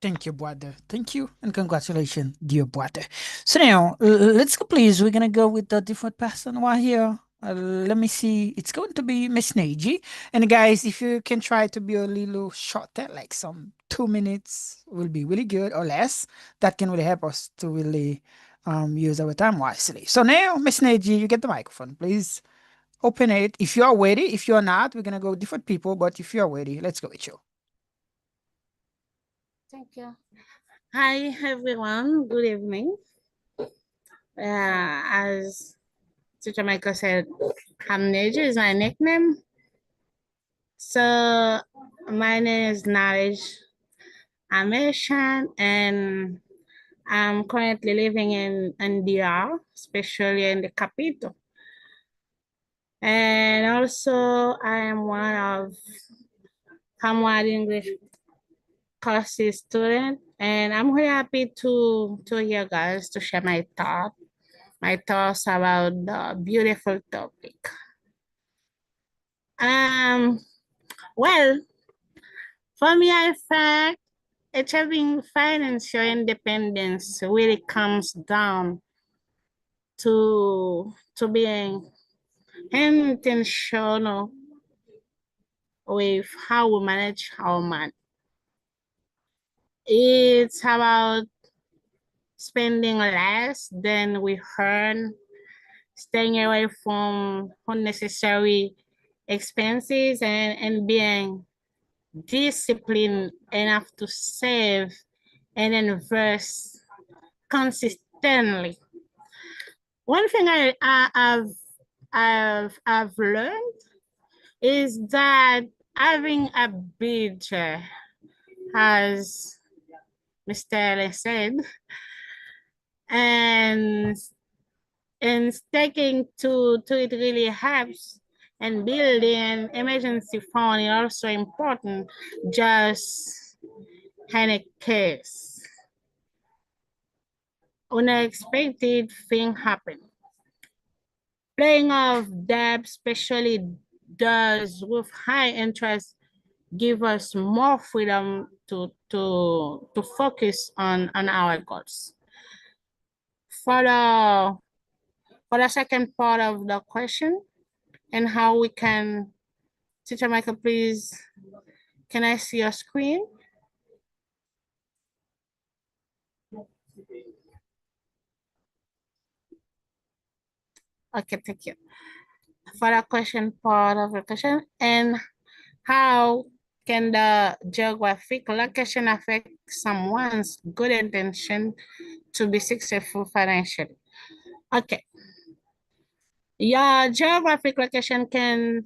Thank you, brother. Thank you, and congratulations, dear brother. So now, let's go, please. We're gonna go with the different person right here. Let me see. It's going to be Miss Neji. And guys, if you can try to be a little shorter, like some 2 minutes, will be really good or less. That can really help us to really use our time wisely. So now, Miss Neji, you get the microphone, please. Open it. If you are ready, if you're not, we're gonna go different people. But if you're ready, let's go with you. Thank you. Hi, everyone. Good evening. As Teacher Michael said, Hamneja is my nickname. So my name is Knowledge. I'm Asian, and I'm currently living in DR, especially in the capital. And also, I am one of Hamwad English courses student, and I'm really happy to hear guys to share my thoughts about the beautiful topic. Well, for me, I find achieving financial independence really comes down to being intentional with how we manage our money. It's about spending less than we earn, staying away from unnecessary expenses, and being disciplined enough to save and invest consistently. One thing I've learned is that having a budget, as Mr. Ellis said, and sticking to it really helps. And building an emergency fund is also important, just in a case unexpected thing happen. Paying off debt, especially those with high interest, give us more freedom to focus on our goals. For the for the second part of the question and how we can, Teacher Michael, please, can I see your screen? Okay, thank you. For the question part of the question, and how can the geographic location affect someone's good intention to be successful financially? Okay, your geographic location can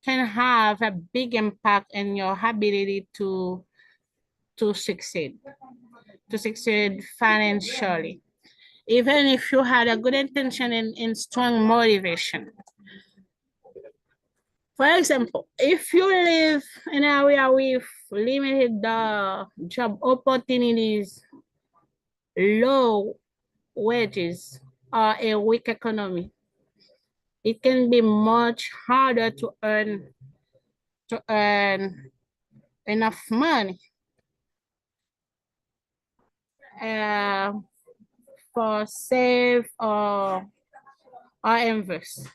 have a big impact in your ability to succeed, financially, even if you had a good intention and strong motivation. For example, if you live in an area with limited job opportunities, low wages, or a weak economy, it can be much harder to earn enough money uh, for save or invest.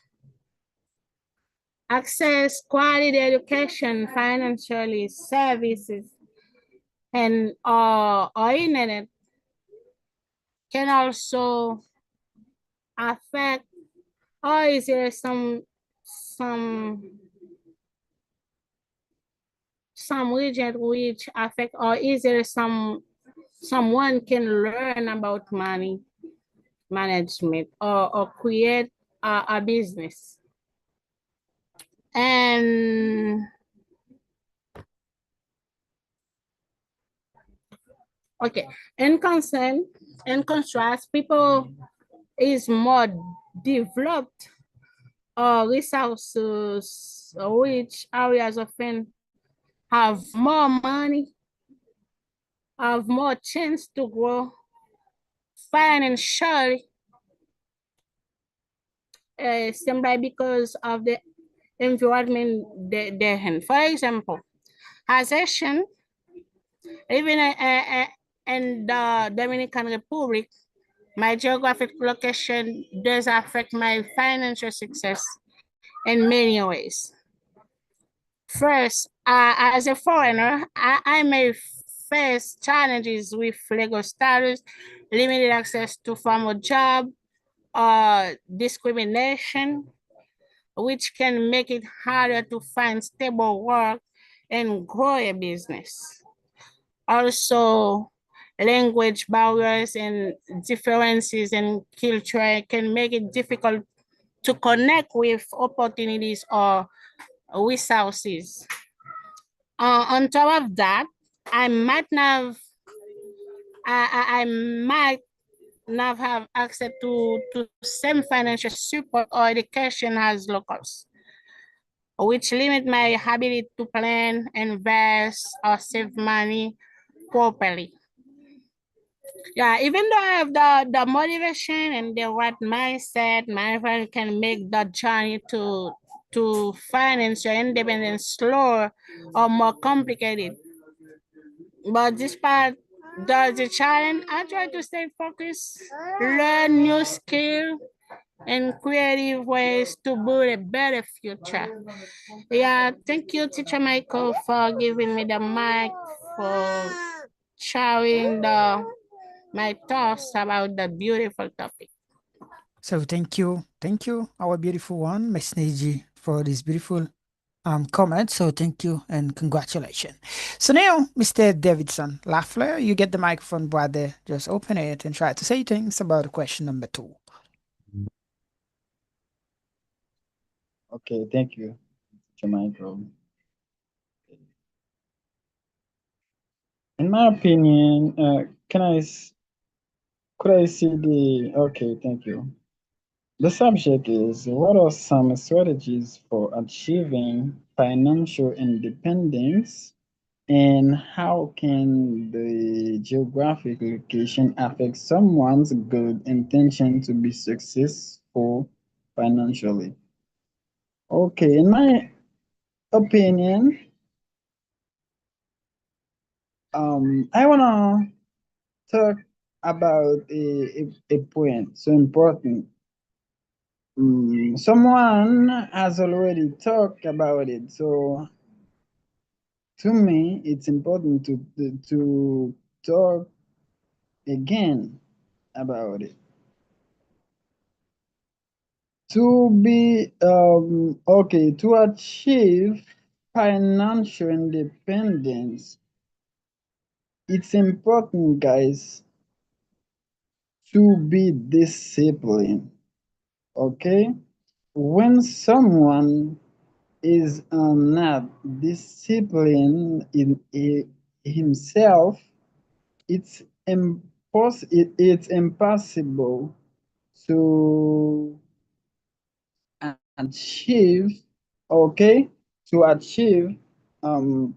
Access quality education, financially services, and or internet can also affect, or is there some region which affect, or is there someone can learn about money management or create a business. And okay, in contrast, people is more developed resources, which areas often have more money, have more chance to grow financially, simply because of the environment they're in. For example, as Asian, even in the Dominican Republic, my geographic location does affect my financial success in many ways. First, as a foreigner, I may face challenges with legal status, limited access to formal job, discrimination, which can make it harder to find stable work and grow a business. Also, language barriers and differences in culture can make it difficult to connect with opportunities or resources. On top of that, I might not I might not have access to same financial support or education as locals, which limit my ability to plan, invest, or save money properly. Yeah, even though I have the motivation and the right mindset, my friend can make the journey to financial independence slower or more complicated. But despite the challenge, I try to stay focused, learn new skill, and creative ways to build a better future. Yeah, thank you, Teacher Michael, for giving me the mic for sharing my thoughts about the beautiful topic. So thank you, our beautiful one, Miss Neji, for this beautiful comment. So thank you and congratulations. So now, Mr. Davidson Lafleur, you get the microphone, brother. Just open it and try to say things about question number 2. Okay, thank you, Michael. In my opinion, could I see the? Okay, thank you. The subject is what are some strategies for achieving financial independence and how can the geographic location affect someone's good intention to be successful financially? Okay, in my opinion, I wanna talk about a point so important. Someone has already talked about it, so to me, it's important to talk again about it. To be okay, to achieve financial independence, it's important, guys, to be disciplined. Okay, when someone is not disciplined in himself, it's impossible to achieve, okay, to achieve um,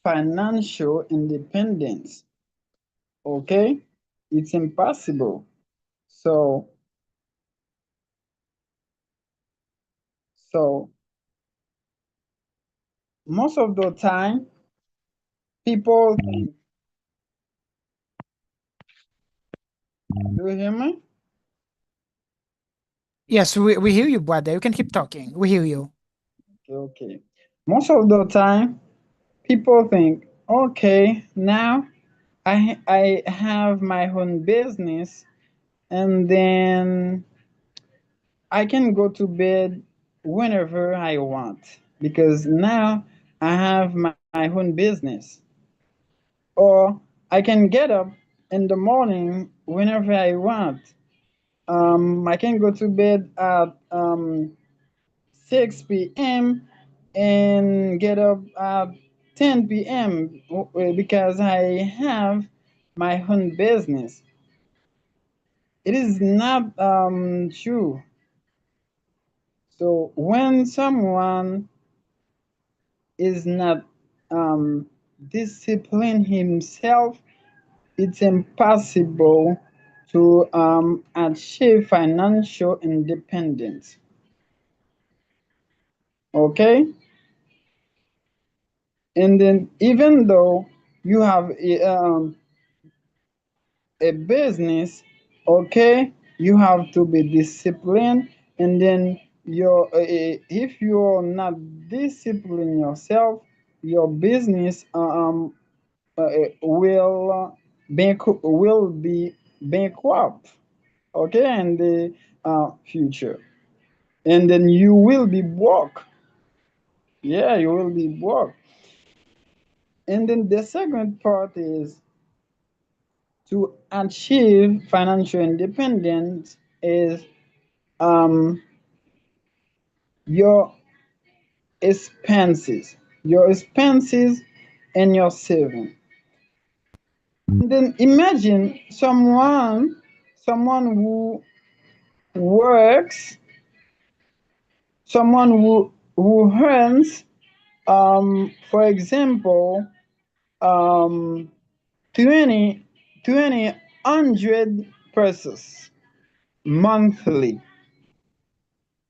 financial independence. Okay, it's impossible. So, so most of the time, people think, do you hear me? Yes, we hear you, brother. You can keep talking. We hear you. Okay. Most of the time, people think, okay, now I have my own business, and then I can go to bed whenever I want because now I have my own business. Or I can get up in the morning whenever I want. I can go to bed at 6 p.m. and get up at 10 p.m. Because I have my own business. It is not true. So when someone is not um, discipline himself, it's impossible to achieve financial independence. Okay, and then even though you have a business, okay, you have to be disciplined, and then if you're not discipline yourself, your business will be bankrupt, okay, in the future, and then you will be broke. Yeah, you will be broke. And then the second part is to achieve financial independence is um, your your expenses and your saving. And then imagine someone who works, someone who earns, for example, um, 20, 100 pesos monthly,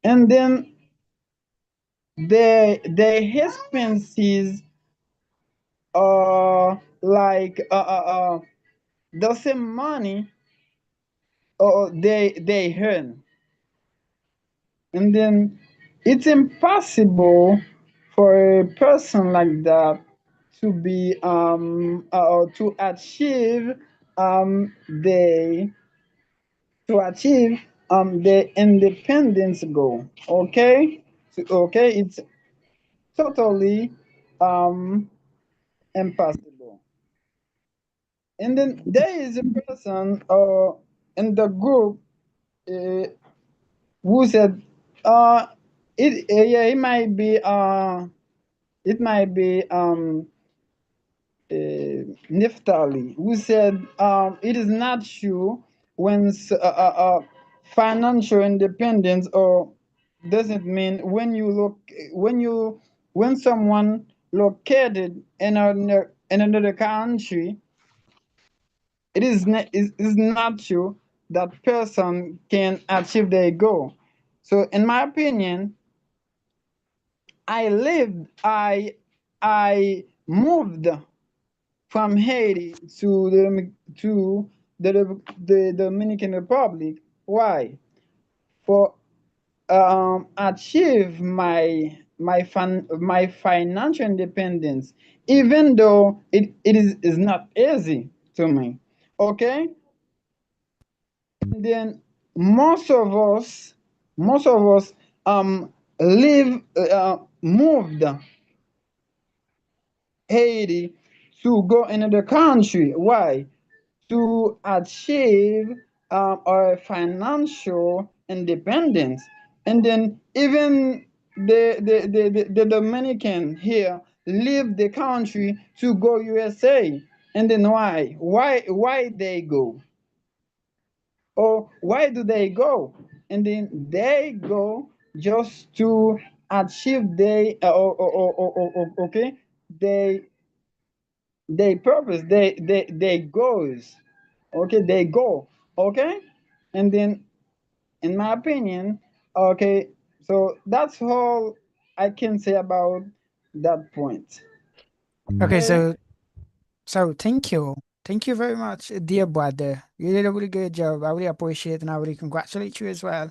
and then their expenses are like the same money they earn, and then it's impossible for a person like that to be to achieve the the independence goal. Okay, okay, it's totally impossible. And then there is a person in the group uh, who said yeah, it might be Neftali, who said it is not true when financial independence or doesn't mean when you look when you when someone located in another country, is not true that person can achieve their goal. So in my opinion, I moved from Haiti to the Dominican Republic. Why? For achieve my financial independence, even though it is not easy to me. Okay, and then most of us live moved Haiti to go another country. Why? To achieve our financial independence. And then even the Dominican here leave the country to go USA. And then why they go? Or why do they go? And then they go just to achieve okay, they purpose, they goals. Okay, they go. Okay, and then in my opinion, okay, so that's all I can say about that point. Okay, Okay. so thank you. Thank you very much, dear brother. You did a really good job. I really appreciate and I really congratulate you as well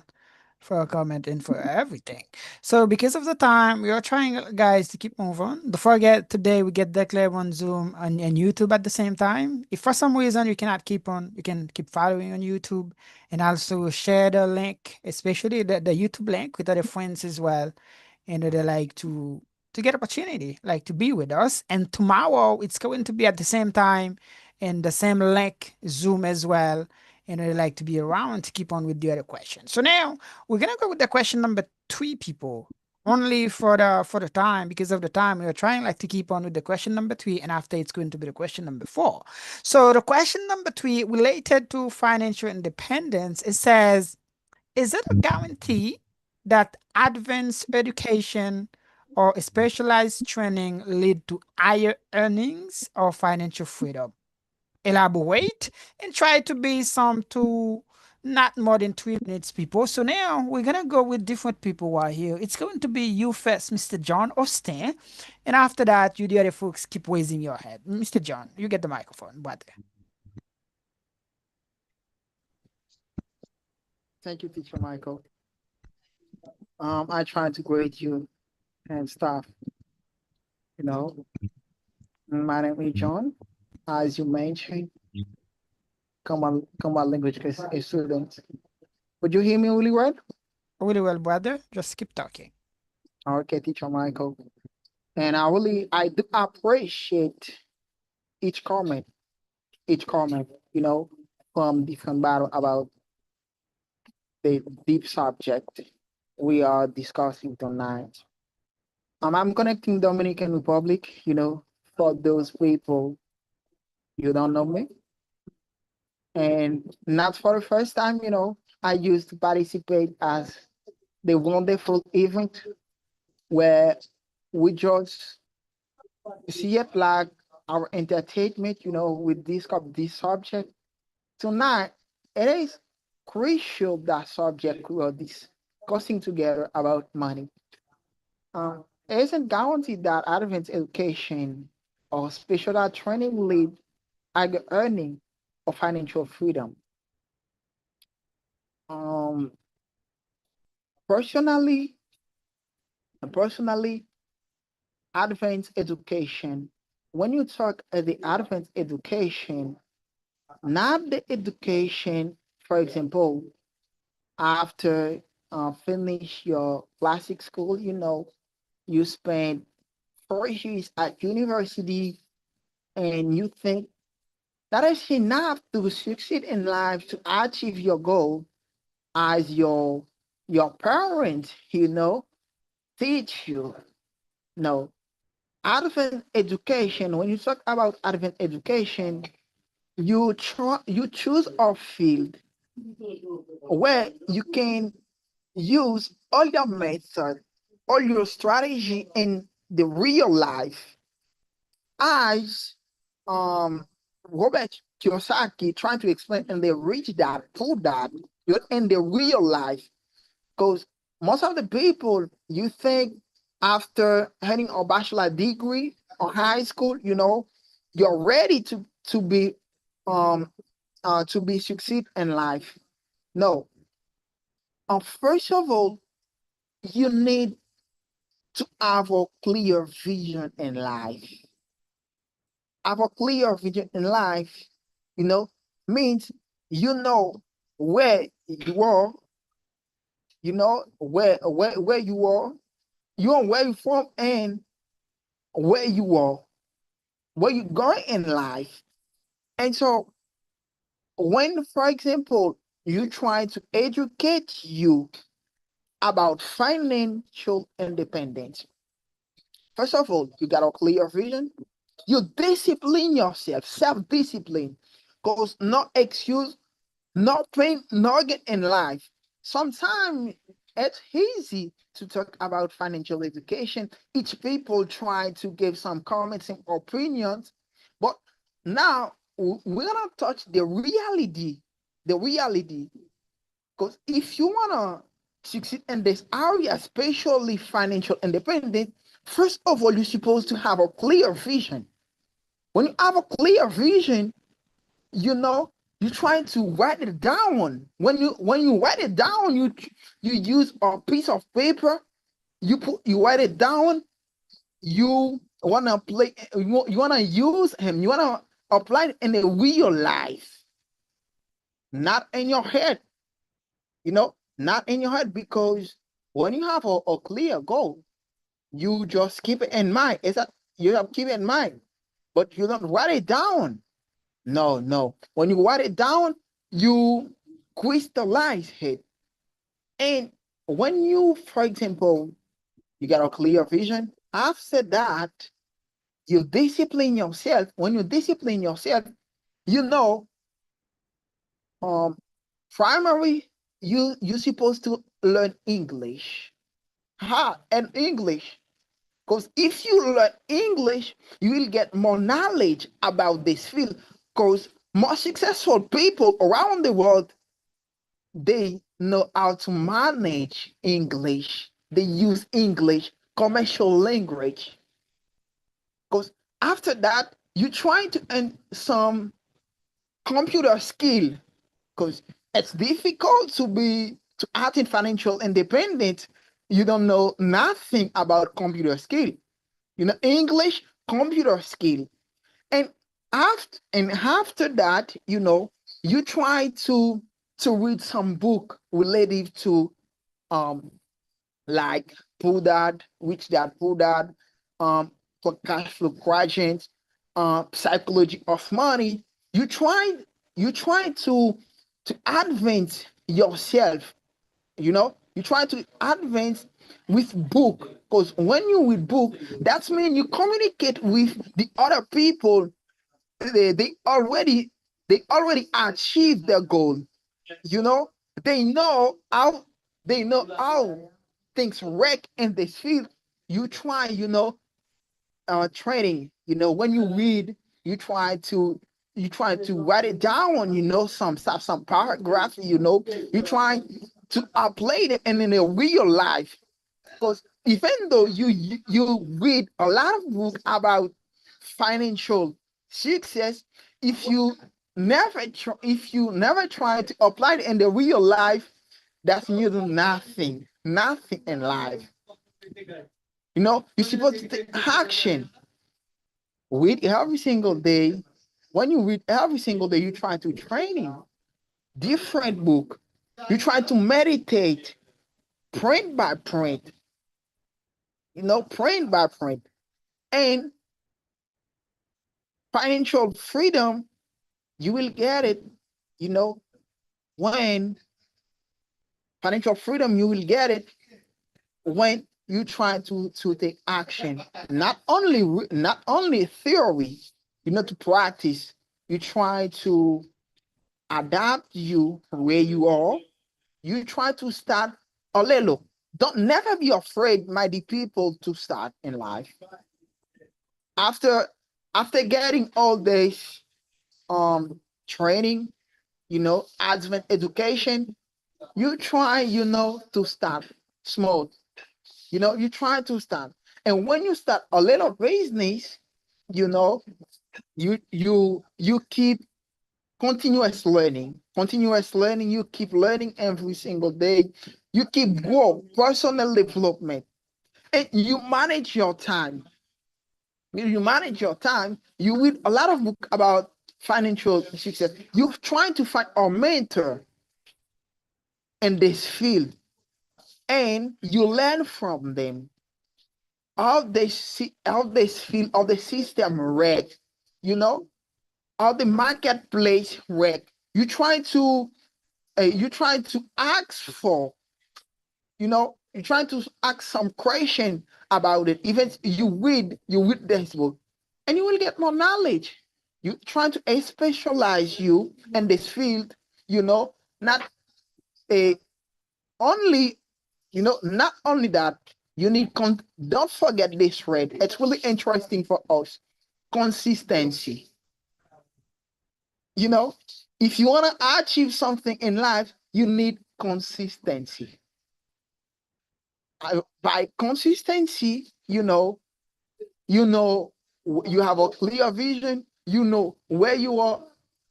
for a comment and for everything. So because of the time, we are trying, guys, to keep moving. Don't forget today we get declared on Zoom and YouTube at the same time. If for some reason you cannot keep on, you can keep following on YouTube and also share the link, especially the YouTube link with other friends as well. And they like to get opportunity, like to be with us. And tomorrow it's going to be at the same time in the same link, Zoom as well. And I'd like to be around to keep on with the other questions. So now we're gonna go with the question number 3, people. Only for the time, because of the time, we are trying like to keep on with the question number 3, and after it's going to be the question number 4. So the question number 3 related to financial independence, it says, is it a guarantee that advanced education or specialized training lead to higher earnings or financial freedom? Elaborate and try to be some to not more than 3 minutes, people. So now we're gonna go with different people who are here. It's going to be you first, Mr. John Austin, and after that, you the other folks keep raising your head. Mr. John, you get the microphone, brother. Thank you, Teacher Michael. I tried to grade you and stuff. You know, my name is John. As you mentioned, common language is a student. Would you hear me really well? Really well, brother. Just keep talking. Okay, Teacher Michael. And I do appreciate each comment, you know, from different battle about the deep subject we are discussing tonight. I'm connecting Dominican Republic, for those people you don't know me. And not for the first time, I used to participate as the wonderful event where we just see it like our entertainment, with this subject. Tonight, it is crucial that subject we are discussing together about money. It isn't guaranteed that advanced education or special training will lead higher earning or financial freedom. Um, personally, personally, advanced education when you talk the advanced education, not the education, for example, after finish your classic school, you spend 4 years at university and you think that is enough to succeed in life to achieve your goal as your parents, teach you. No, advanced education, when you talk about advanced education, you choose a field where you can use all your method, all your strategy in the real life, as Robert Kiyosaki trying to explain in the Rich Dad Poor Dad, you're in the real life. Because most of the people, you think after having a bachelor degree or high school, you're ready um to be succeed in life. No. First of all, you need to have a clear vision in life. Have a clear vision in life, you know, means you know where you are, where you are where you from and where you are, where you going in life. And so when, for example, you try to educate you about financial independence, first of all, you got a clear vision. You discipline yourself, self-discipline, because no excuse, no pain, no gain in life. Sometimes it's easy to talk about financial education. Each people try to give some comments and opinions, but now we're gonna touch the reality. The reality, because if you wanna succeed in this area, especially financial independence, first of all, you're supposed to have a clear vision. When you have a clear vision, you're trying to write it down. When you write it down, you use a piece of paper, you write it down, you wanna use him, you wanna apply it in a real life, not in your head, not in your head, because when you have a clear goal, you just keep it in mind. It's that you have to keep it in mind, but you don't write it down. No, no. When you write it down, you crystallize it. And when you, for example, you got a clear vision, after that, you discipline yourself. When you discipline yourself, you know, um, primary, you're supposed to learn English. And English. Because if you learn English, you will get more knowledge about this field. Because more successful people around the world, they know how to manage English. They use English, commercial language. Because after that, you try to earn some computer skill. Because it's difficult to act in financial independence. You don't know nothing about computer skill. English, computer skill. And after that, you try to read some book related to um like Poor Dad, Rich Dad, Poor Dad, for cash flow quadrant, psychology of money. You try to advance yourself, you try to advance with book, because when you read book, that means you communicate with the other people. They already achieved their goal. you know they know how things work in this field. You try, training, when you read, you try to write it down, some stuff, some paragraph, you try to apply it in a real life. Because even though you read a lot of books about financial success, if you never try to apply it in the real life, that's you do nothing in life. You're supposed to take action. read every single day. When you read every single day, you try to training different book. You try to meditate print by print, print by print. And financial freedom, you will get it, you know, when financial freedom, you will get it when you try to take action. Not only theory, to practice. You try to adapt you where you are. You try to start a little. Don't never be afraid, my dear people, to start in life. After after getting all this training, advanced education, you try, to start small. You try to start. And when you start a little business, you know, you keep continuous learning, you keep learning every single day, you keep grow personal development, and you manage your time. You manage your time, you read a lot of book about financial success. You're trying to find a mentor in this field, and you learn from them how they see how they feel, how the system work, you know how the marketplace work. You try to ask for, you try to ask some question about it. Even you read this book, and you will get more knowledge. You try to specialize you in this field, not a only, not only that, you need don't forget this word. It's really interesting for us. Consistency. You know, if you want to achieve something in life, you need consistency. By consistency, you have a clear vision, you know where you are.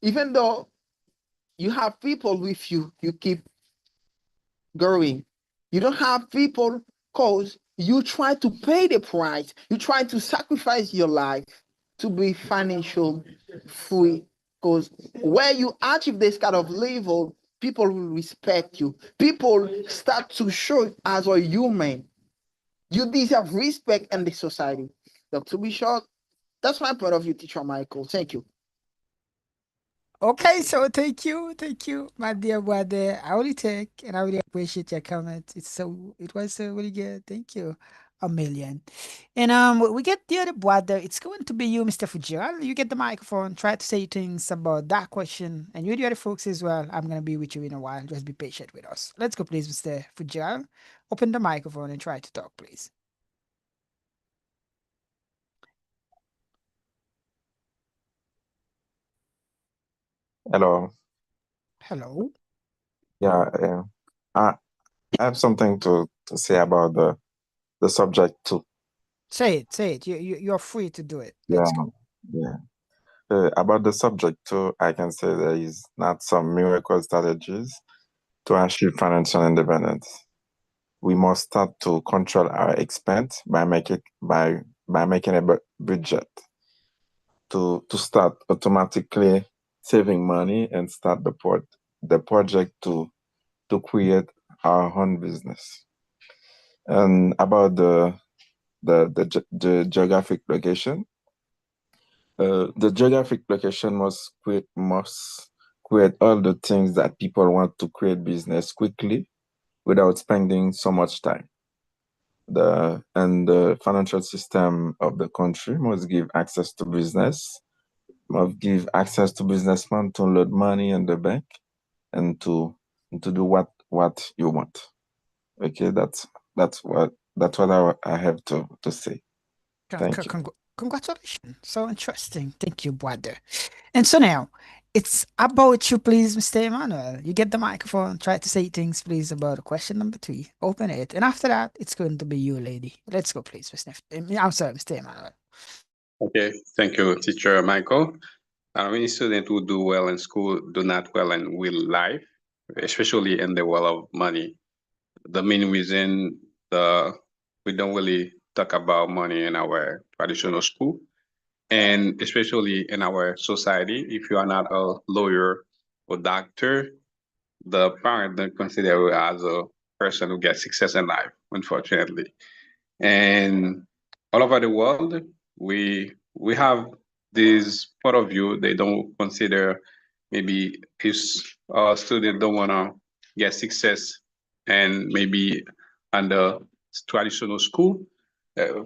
Even though you have people with you, you keep growing. You don't have people because you try to pay the price. You try to sacrifice your life to be financial free. Because where you achieve this kind of level, people will respect you. People start to show you as a human. You deserve respect in the society. So to be short, that's my point of view, Teacher Michael. Thank you. Okay, so thank you, my dear brother. I really take and I really appreciate your comment. It was so really good. Thank you a million. And we get the other brother. It's going to be you, Mr. Fujira. You get the microphone. Try to say things about that question, and you the other folks as well. I'm gonna be with you in a while. Just be patient with us. Let's go, please, Mr. Fujira. Open the microphone and try to talk, please. Hello. Hello. Yeah, I have something to say about the subject too. Say it. Say it. You're free to do it. Yeah, Let's go. yeah. About the subject too, I can say there is not some miracle strategies to achieve financial independence. We must start to control our expense by making a budget to start automatically saving money and start the project to create our own business. And about the geographic location, the geographic location must create all the things that people want to create business quickly without spending so much time. The financial system of the country must give access to business, must give access to businessmen to load money in the bank and to do what you want. Okay, that's what I have to say. Thank you. Congratulations. So interesting. Thank you, brother. And so now it's about you, please, Mr. Emmanuel. You get the microphone. Try to say things, please, about question number 3. Open it. And after that, it's going to be you, lady. Let's go, please, Mr. I'm sorry, Mr. Emmanuel. Okay, thank you, Teacher Michael. Many students who do well in school do not well in real life, especially in the world of money. The main reason we don't really talk about money in our traditional school And especially in our society, if you are not a lawyer or doctor, the parent don't consider you as a person who gets success in life, unfortunately. And all over the world, we have this point of view. They don't consider maybe if a student don't wanna get success and maybe under traditional school, uh,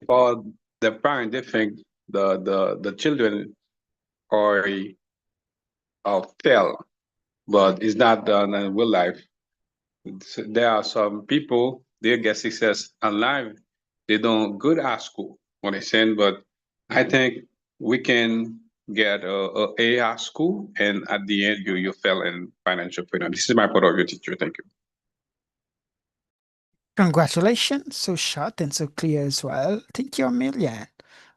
for the parent they think the children are fail, but it's not done in real life. There are some people they get success in life. They don't good at school. What I'm saying, but I think we can get a at school, and at the end you fail in financial freedom. This is my point of view, teacher. Thank you. Congratulations. So short and so clear as well. Thank you a million.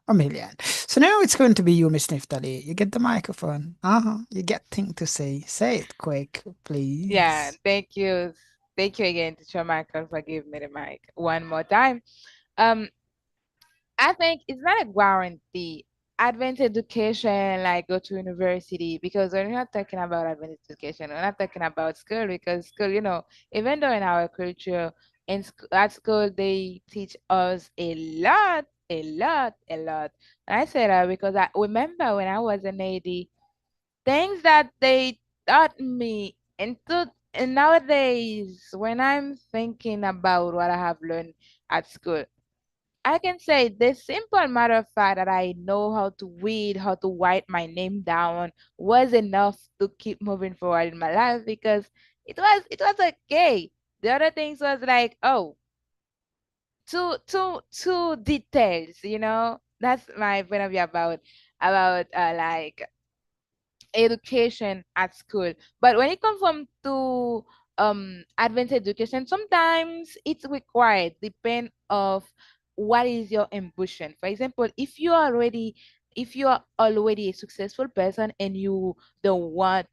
A million. So now it's going to be you, Miss Niftali. You get the microphone. You get thing to say. Say it quick, Yeah, please. thank you. Thank you again, Teacher Michael, for giving me the mic one more time. Um, I think it's not a guarantee. Advanced education, like go to university, because we're not talking about advanced education. We're not talking about school because school, even though in our culture, at school, they teach us a lot, a lot, a lot. And I say that because I remember when I was in AD, things that they taught me and nowadays, when I'm thinking about what I have learned at school, I can say the simple matter of fact that I know how to read, how to write my name down was enough to keep moving forward in my life because it was okay. The other things was like, oh, two details. That's my point of view about like education at school. But when it comes from to advanced education, sometimes it's required, depend of what is your ambition. For example, if you are already a successful person and you don't want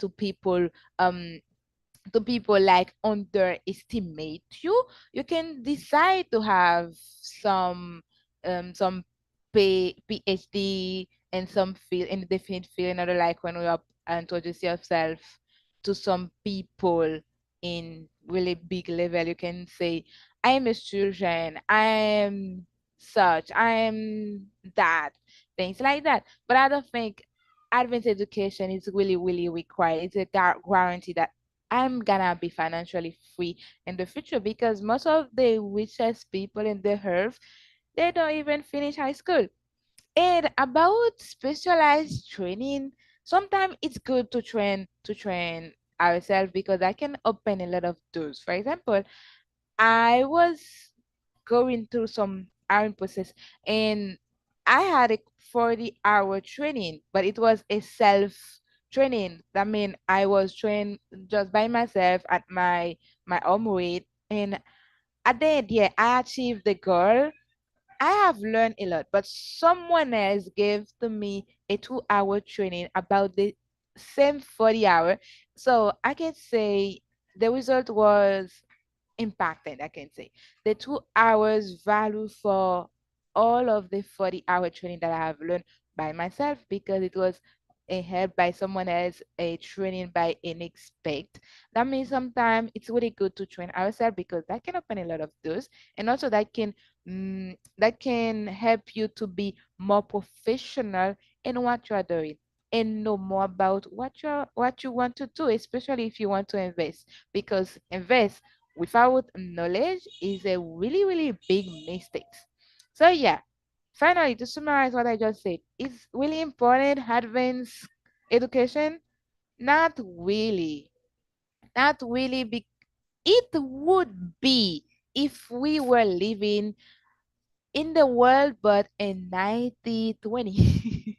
um to people like underestimate you, you can decide to have some PhD and some field in a definite field in order, like when you introduce yourself to some people in really big level, you can say, I am a surgeon, I am such, I am that, things like that. But I don't think advanced education is really, really required. It's a guarantee that I'm gonna be financially free in the future because most of the richest people in the earth, they don't even finish high school. And about specialized training, sometimes it's good to train ourselves because I can open a lot of doors. For example, I was going through some iron process and I had a 40-hour training, but it was a self training. That means I was trained just by myself at my own weight. And at the end, yeah, I achieved the goal. I have learned a lot, but someone else gave to me a 2-hour training about the same 40 hour. So I can say the result was impacted, I can say. The 2 hours value for all of the 40-hour training that I have learned by myself because it was a help by someone else, a training by an expert. That means sometimes it's really good to train ourselves because that can open a lot of doors and also that can help you to be more professional in what you are doing and know more about what you want to do, especially if you want to invest. Because invest without knowledge is a really, really big mistake. So yeah, finally, to summarize what I just said, it's really important advanced education. Not really, not really. It would be if we were living in the world, but in 1920.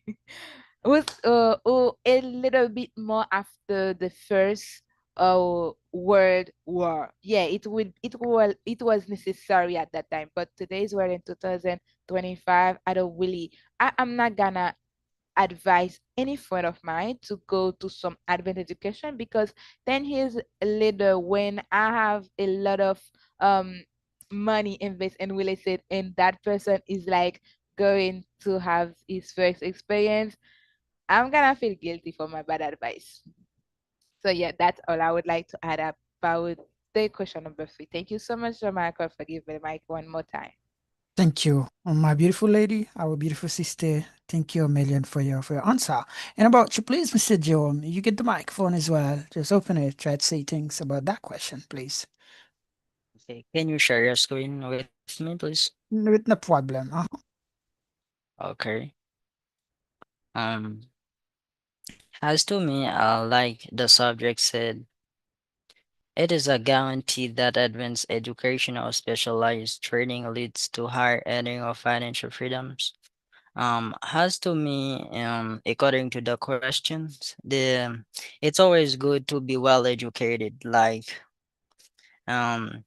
Was a little bit more after the first world war. Yeah, it was necessary at that time. But today's world in 2025, I'm not gonna advise any friend of mine to go to some advanced education because 10 years later, when I have a lot of um money invest in real estate and that person is like going to have his first experience, I'm gonna feel guilty for my bad advice. So yeah, that's all I would like to add up about the question number 3. Thank you so much, Jamaica, for giving the mic one more time. Thank you, my beautiful lady, our beautiful sister. Thank you a million for your answer. And about you, please, Mr. Joe, you get the microphone as well. Just open it, try to say things about that question, please. Okay, can you share your screen with me, please? With no problem. Okay. Um, as to me, like the subject said, it is a guarantee that advanced education or specialized training leads to higher earning or financial freedoms. As to me, according to the questions, it's always good to be well educated. Like, um,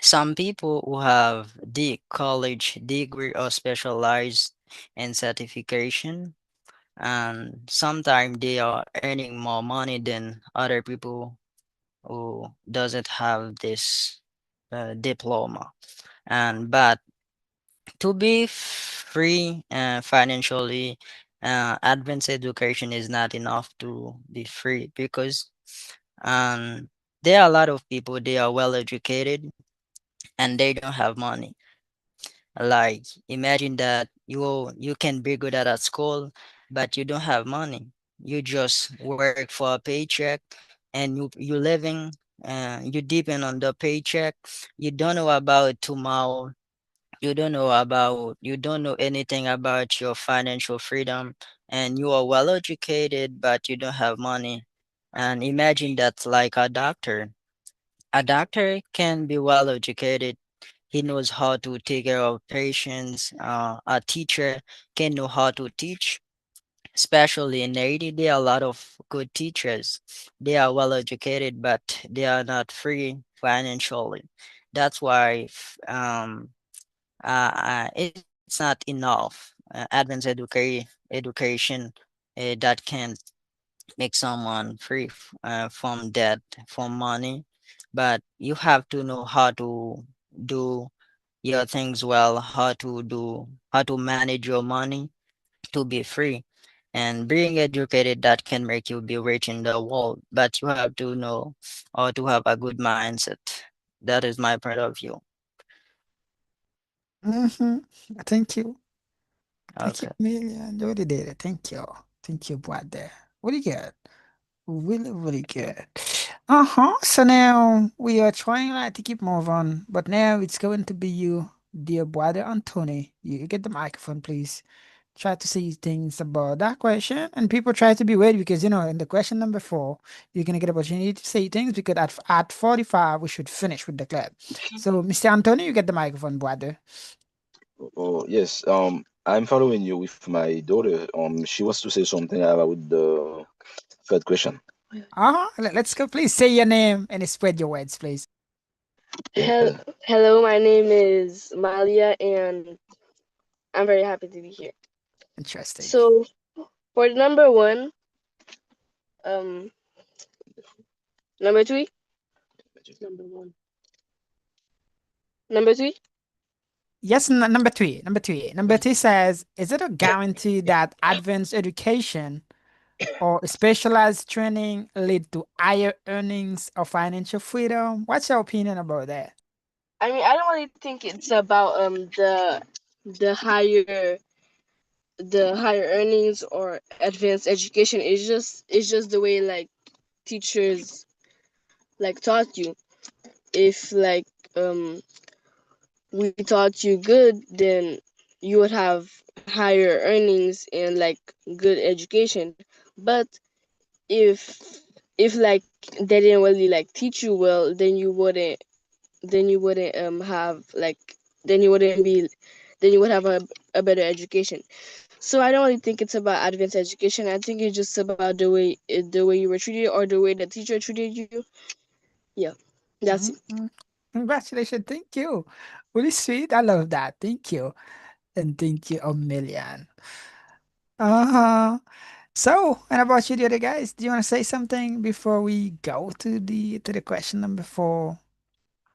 some people who have the college degree or specialized in certification, and sometimes they are earning more money than other people who doesn't have this diploma. And but to be free financially, advanced education is not enough to be free because um, there are a lot of people, they are well educated and they don't have money. Like, imagine that you can be good at a school, but you don't have money. You just work for a paycheck, and you living, you depend on the paycheck. You don't know about tomorrow. You don't know anything about your financial freedom, and you are well educated, but you don't have money. And imagine that's like a doctor. A doctor can be well educated, he knows how to take care of patients. A teacher can know how to teach, especially in Haiti. There are a lot of good teachers. They are well educated, but they are not free financially. That's why it's not enough. Advanced education that can make someone free from debt, from money, but you have to know how to do your things well, how to manage your money to be free. And being educated, that can make you be rich in the world, but you have to know or to have a good mindset. That is my point of view. Mm-hmm. Thank you. Thank you, Okay. Amelia. You already did it. Thank you. Thank you, brother. Really good. Really, really good. Uh-huh. So now we are trying like to keep moving, but now it's going to be you, dear brother Anthony. You get the microphone, please. Try to say things about that question, and people try to be ready because in the question number 4, you're gonna get opportunity to say things because at 45 we should finish with the club. So, Mr. Anthony, you get the microphone, brother. Oh, yes. I'm following you with my daughter. She wants to say something about the third question. Uh-huh. Let's go. Please say your name and spread your words, please. Hello, my name is Malia, and I'm very happy to be here. Interesting. So, for the number one, um, number three, number one, number three. Yes, number 3. Number 3. Number 3 says, is it a guarantee that advanced education or specialized training lead to higher earnings or financial freedom? What's your opinion about that? I mean, I don't really think it's about the higher earnings or advanced education. It's just the way like teachers like taught you. If like we taught you good, then you would have higher earnings and like good education. But if like they didn't really like teach you well, then you wouldn't have like then you wouldn't be then you would have a better education. So I don't really think it's about advanced education. I think it's just about the way you were treated or the way the teacher treated you. Yeah, that's it. Mhm. Congratulations. Thank you. Really sweet. I love that. Thank you. And thank you a million. Uh-huh. So, and about you, the other guys, do you want to say something before we go to the question number 4?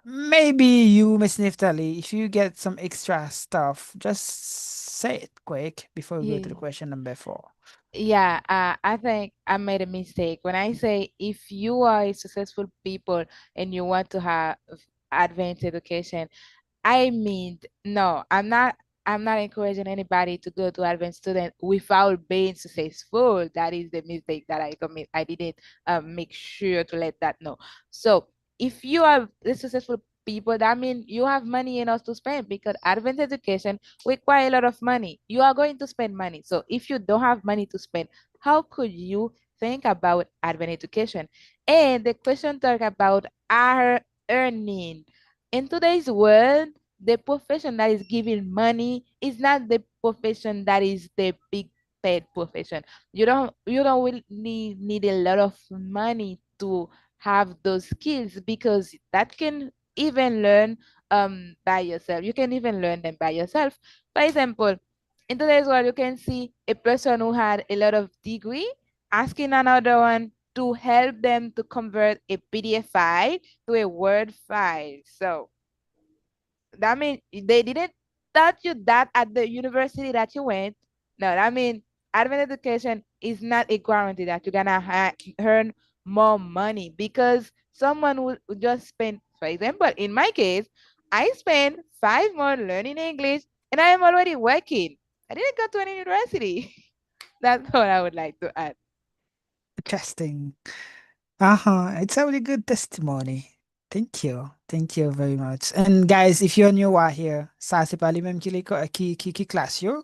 Maybe you, Miss Niftali, if you get some extra stuff, just say it quick before we go to the Yeah. question number 4. Yeah, I think I made a mistake when I say if you are a successful people and you want to have advanced education, I mean, no, I'm not encouraging anybody to go to advanced student without being successful. That is the mistake that I commit. I didn't make sure to let that know. So if you are the successful people, that means you have money enough to spend because advanced education require a lot of money. You are going to spend money. So if you don't have money to spend, how could you think about advanced education? And the question talk about our earning in today's world, the profession that is giving money is not the profession that is the big paid profession. You don't really need a lot of money to have those skills because that can even learn by yourself. You can even learn them by yourself. For example, in today's world, you can see a person who had a lot of degree asking another one to help them to convert a PDF file to a Word file. So that means they didn't taught you that at the university that you went. No, that means advanced education is not a guarantee that you're gonna earn more money because someone would just spend, for example, in my case, I spent 5 months learning English and I am already working. I didn't go to any university. That's what I would like to add. Interesting. Uh-huh. It's a really good testimony. Thank you. Thank you very much. And guys, if you're new out here, ça c'est pas les mêmes qui classe yo.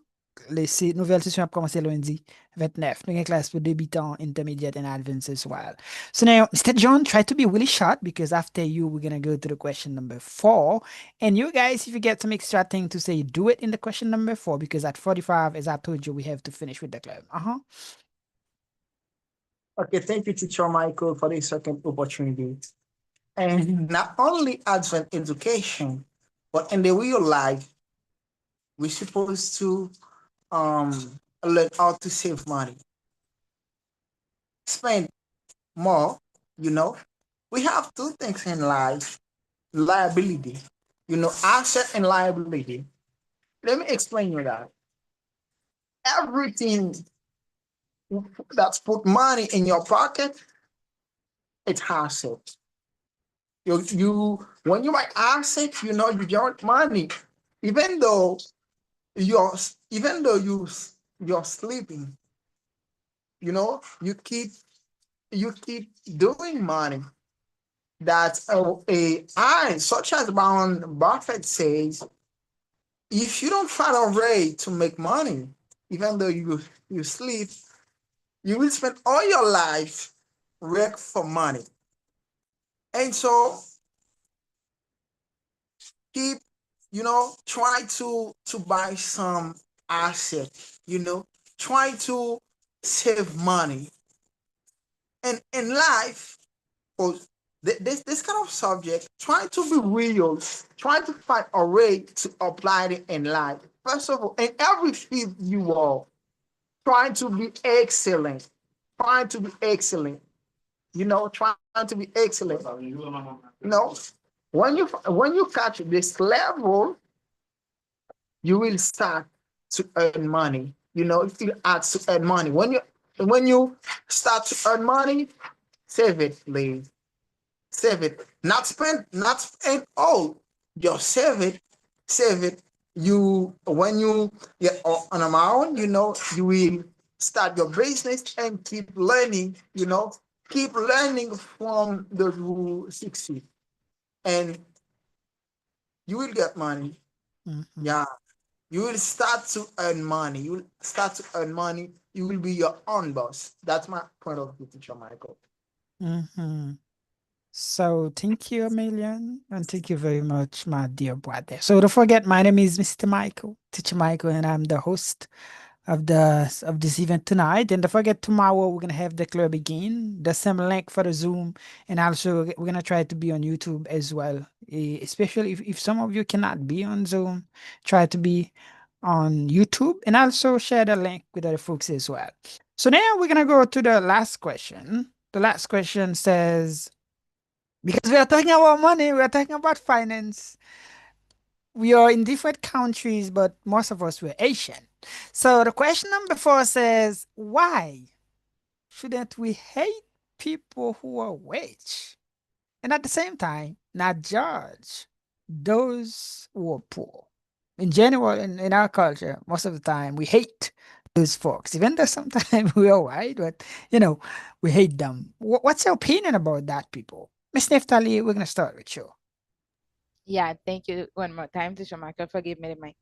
Nouvelle session a commencé lundi 29. Nous avons une classe pour débutants, intermediate, and advanced as well. So now, Mr. John, try to be really short because after you, we're going to go to the question number 4. And you guys, if you get some extra thing to say, do it in the question number 4 because at 45, as I told you, we have to finish with the club. Uh-huh. Okay, thank you, Teacher Michael, for the second opportunity. And not only advanced education, but in the real life, we're supposed to learn how to save money, spend more, you know. We have two things in life, liability, asset and liability. Let me explain you that. Everything that's put money in your pocket, it's asset. You when you buy asset, you get money, even though you're even though you're sleeping, you keep doing money. That's a I such as Warren Buffett says, if you don't find a way to make money, even though you sleep, you will spend all your life work for money. And so keep, try to buy some asset, try to save money. And in life, or this kind of subject, try to be real, try to find a way to apply it in life. First of all, in every field you are, try to be excellent. Try to be excellent. Trying to be excellent. When you catch this level, you will start to earn money. If you add to earn money, when you start to earn money, save it, please. Save it. Not spend all. Just save it. When you get an amount, you will start your business and keep learning. Keep learning from those who succeed, and you will get money. Mhm. Yeah, you will start to earn money. You will start to earn money. You will be your own boss. That's my point of view, Teacher Michael. Mhm. So thank you, Amelia, and thank you very much, my dear brother. So don't forget, my name is Mr. Michael, Teacher Michael, and I'm the host of this event tonight. And don't forget, tomorrow we're gonna have the club again. The same link for the Zoom, and also we're gonna try to be on YouTube as well. Especially if some of you cannot be on Zoom, try to be on YouTube, and also share the link with other folks as well. So now we're gonna go to the last question. The last question says, Because we are talking about money, we are talking about finance. We are in different countries, but most of us were Asian. So the question number 4 says, why shouldn't we hate people who are rich? And at the same time, not judge those who are poor. In general, in our culture, most of the time, we hate those folks, even though sometimes we are white, but we hate them. What's your opinion about that, people? Miss Neftali, we're going to start with you. Yeah, thank you one more time, Teacher Michael. Forgive me the mic.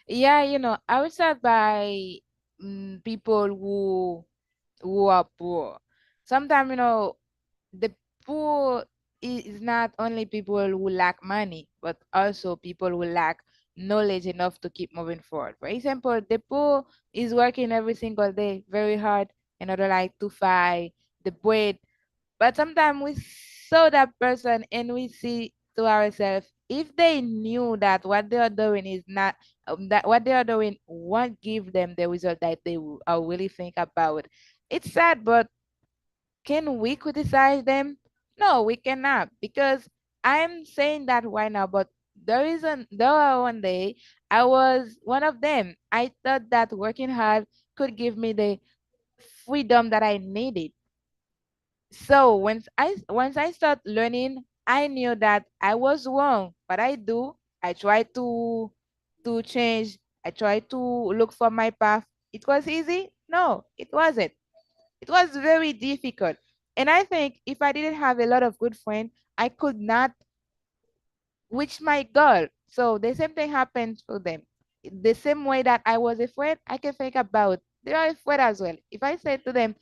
Yeah, I would start by people who are poor. Sometimes, the poor is not only people who lack money, but also people who lack knowledge enough to keep moving forward. For example, the poor is working every single day very hard in order like to find the bread, but sometimes we saw that person and we see to ourselves, if they knew that what they are doing is not that what they are doing won't give them the result that they are really think about. It's sad, but can we criticize them? No, we cannot, because I'm saying that right now, but there are one day I was one of them. I thought that working hard could give me the freedom that I needed. So once I start learning, I knew that I was wrong. What I do, I try to change. I try to look for my path. It was easy? No, it wasn't. It was very difficult. And I think if I didn't have a lot of good friends, I could not reach my goal. So the same thing happens for them. The same way that I was afraid, I can think about they are afraid as well. If I say to them,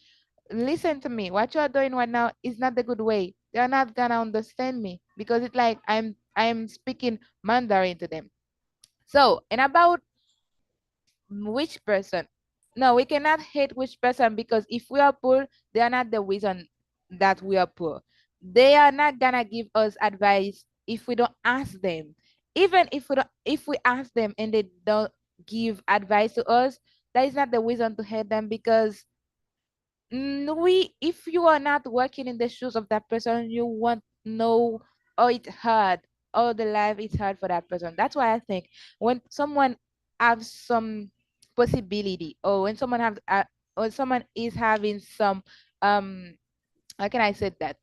listen to me, what you are doing right now is not the good way, they're not gonna understand me because it's like I'm speaking Mandarin to them. So, and about which person, no, we cannot hate which person, because if we are poor, they are not the reason that we are poor. They are not gonna give us advice if we don't ask them. Even if we ask them and they don't give advice to us, that is not the reason to hate them, because if you are not working in the shoes of that person, you won't know how it hard, how the life is hard for that person. That's why I think when someone has some possibility, or when someone is having some how can I say that,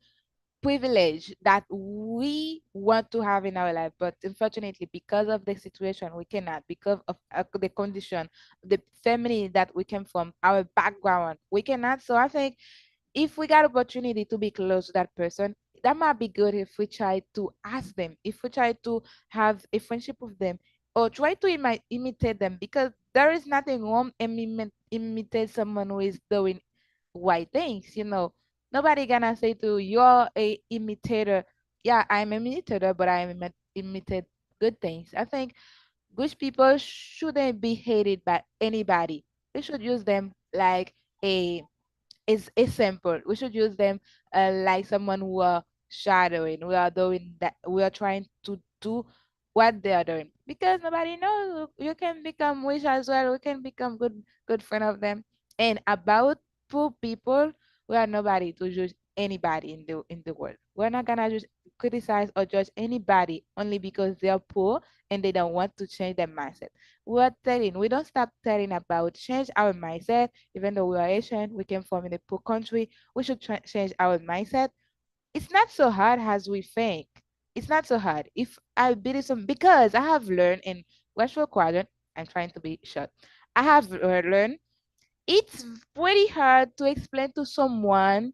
privilege that we want to have in our life, but unfortunately because of the situation we cannot, because of the condition, the family that we came from, our background, we cannot. So I think if we got opportunity to be close to that person, that might be good if we try to ask them, if we try to have a friendship with them, or try to imitate them, because there is nothing wrong in imitate someone who is doing white things. Nobody gonna say to you, you're a imitator. Yeah, I'm an imitator, but I imitate good things. I think good people shouldn't be hated by anybody. We should use them like a is simple. We should use them like someone who are shadowing. We are doing that. We are trying to do what they are doing, because nobody knows. You can become rich as well. We can become good friend of them. And about poor people, we are nobody to judge anybody in the world. We're not gonna just criticize or judge anybody only because they are poor and they don't want to change their mindset. We don't stop telling about change our mindset. Even though we are Asian, we came from in a poor country, we should change our mindset. It's not so hard as we think. It's not so hard. If I believe some, because I have learned in Western Quadrant, I'm trying to be short. I have learned it's pretty hard to explain to someone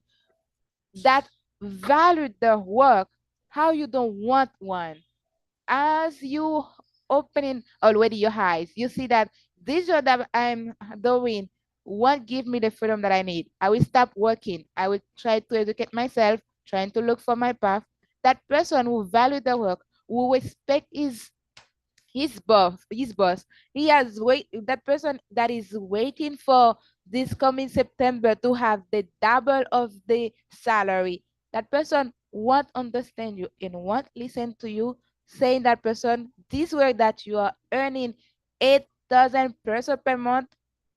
that valued their work how you don't want one. As you opening already your eyes, you see that this job that I'm doing won't give me the freedom that I need. I will stop working. I will try to educate myself, trying to look for my path. That person who value the work, who respect his boss, he has that person that is waiting for this coming September to have the double of the salary. That person won't understand you and won't listen to you, saying that person this work that you are earning 8,000 pesos per month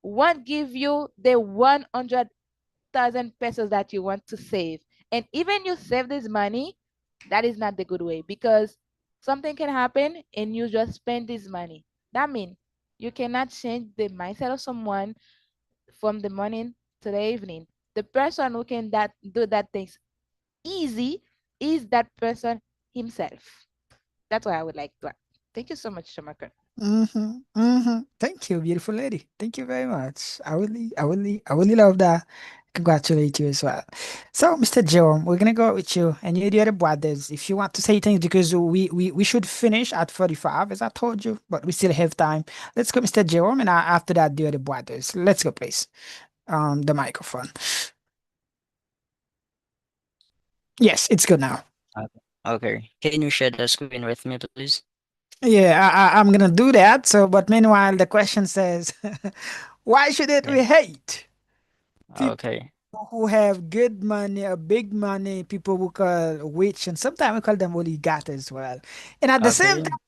won't give you the 100,000 pesos that you want to save. And even you save this money, That is not the good way, because something can happen and you just spend this money. That means you cannot change the mindset of someone from the morning to the evening. The person who can that do that things easy is that person himself. That's what I would like to add. Thank you so much, Shamaka. Thank you, beautiful lady. Thank you very much. I really love that. Congratulate you as well. So, Mr. Jerome, we're gonna go with you and you the other brothers. If you want to say things, because we should finish at 45, as I told you, but we still have time. Let's go, Mr. Jerome, and after that, the other brothers. Let's go, please. The microphone. Yes, it's good now. Okay. Can you share the screen with me, please? Yeah, I'm gonna do that. So, but meanwhile, the question says, why should it Yeah. we hate people Okay. who have good money, big money, people who call rich, and sometimes we call them oligarchs as well. And at the same Okay. time,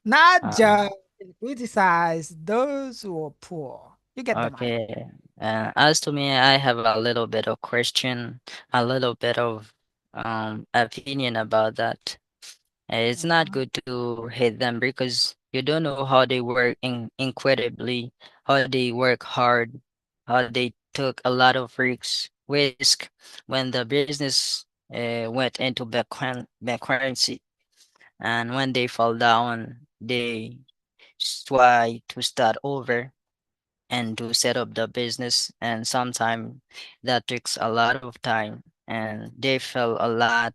not Uh, judge and criticize those who are poor. You get the mic. okay. As to me, I have a little bit of question, a little bit of opinion about that. It's not Mhm. good to hate them because you don't know how they work incredibly, how they work hard, how they took a lot of risk when the business went into bankruptcy, and when they fall down, they try to start over and to set up the business, and sometimes that takes a lot of time, and they feel a lot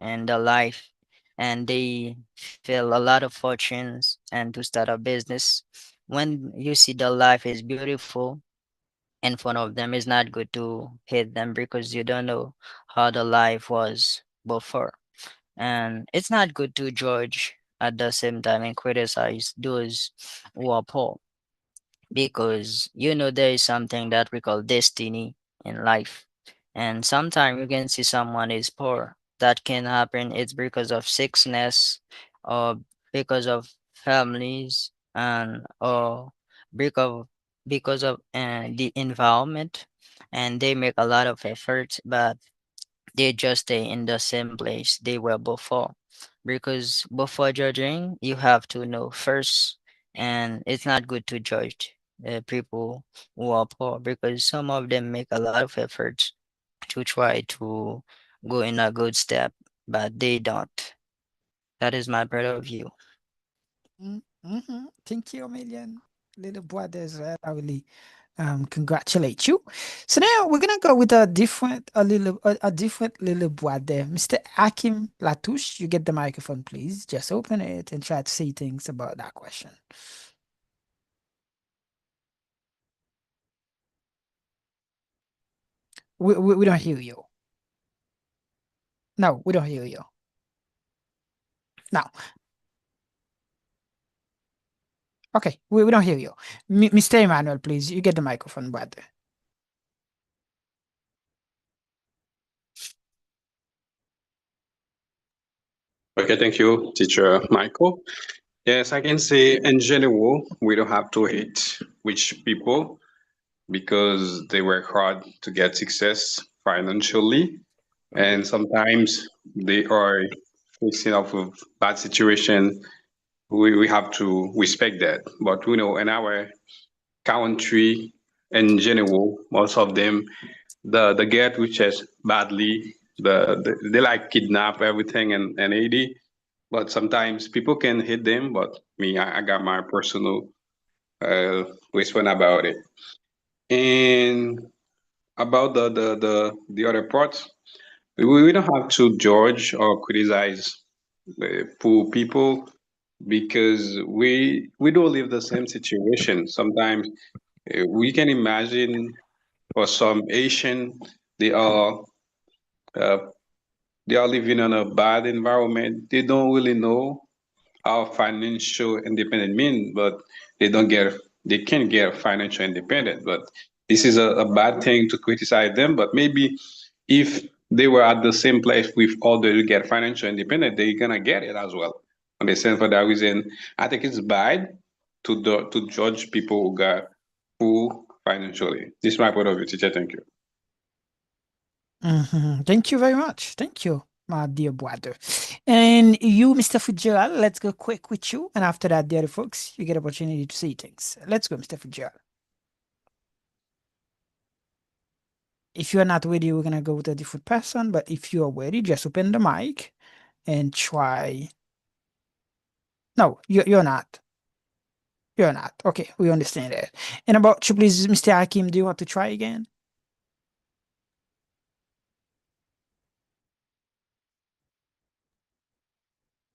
in the life, and they feel a lot of fortunes and to start a business. When you see the life is beautiful in front of them, it's not good to hate them because you don't know how the life was before, and it's not good to judge at the same time and criticize those who are poor, because there is something that we call destiny in life, and sometimes you can see someone is poor. That can happen, it's because of sickness, or because of families, and or because of the environment, and they make a lot of efforts, but they just stay in the same place they were before. Because before judging, you have to know first, and it's not good to judge people who are poor because some of them make a lot of efforts to try to go in a good step, but they don't. That is my point of view. Thank you a million, little brothers. I really congratulate you. So now we're gonna go with a different little brother, Mr. Akim Latouche. You get the microphone, please. Just open it and try to say things about that question. We don't hear you. No, we don't hear you. No. Okay, we don't hear you. Mr. Emmanuel, please. You get the microphone, brother. Okay, thank you, teacher Michael. Yes, I can say in general, we don't have to hate rich people because they work hard to get success financially, and sometimes they are facing off with bad situation. We have to respect that. But we know in our country in general, most of them the get which is badly, they like kidnap everything in Haiti. But sometimes people can hit them. But me, I got my personal response about it. And about the other part, we don't have to judge or criticize poor people because we don't live the same situation. Sometimes we can imagine for some Asian, they are uh, they are living in a bad environment. They don't really know how financial independent mean, but they can get financial independent. But this is a bad thing to criticize them. But maybe if they were at the same place with order to get financial independent, they're gonna get it as well. Understand? For that reason, I think it's bad to judge people who got poor financially. This is my point of view, teacher. Thank you. Thank you very much. Thank you. my dear brother. And you, Mr. Fitzgerald, let's go quick with you. And after that, the other folks, you get opportunity to say things. Let's go, Mr. Fitzgerald. If you're not ready, we're gonna go with a different person. But if you are ready, just open the mic and try. No, you're not. You're not. Okay, we understand that. And about you, please, Mr. Hakim, do you want to try again?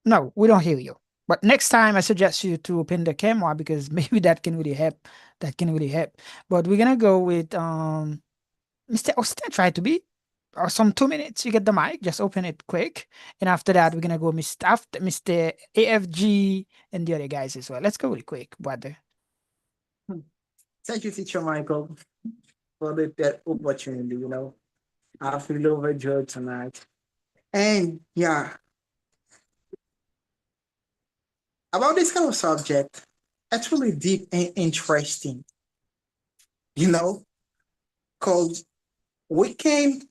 No, we don't hear you. But next time, I suggest you to open the camera because maybe that can really help. That can really help. But we're gonna go with Mr. Austin. Try to be or some 2 minutes. You get the mic. Just open it quick, and after that, we're gonna go Mr. AFG and the other guys as well. Let's go really quick, brother. Thank you, Teacher Michael, for that opportunity. I feel overjoyed tonight. And yeah, about this kind of subject, it's really deep and interesting, you know, because we can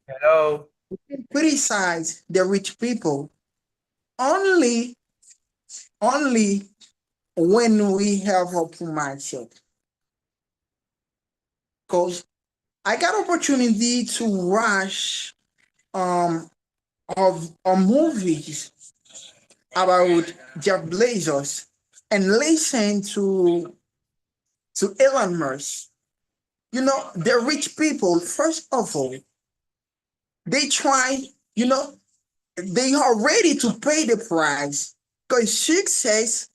criticize the rich people only only when we have a poor mindset. Because I got opportunity to watch of movies about Jeff Bezos and listen to Elon Musk. The rich people, first of all, they try, you know, they are ready to pay the price. Because success,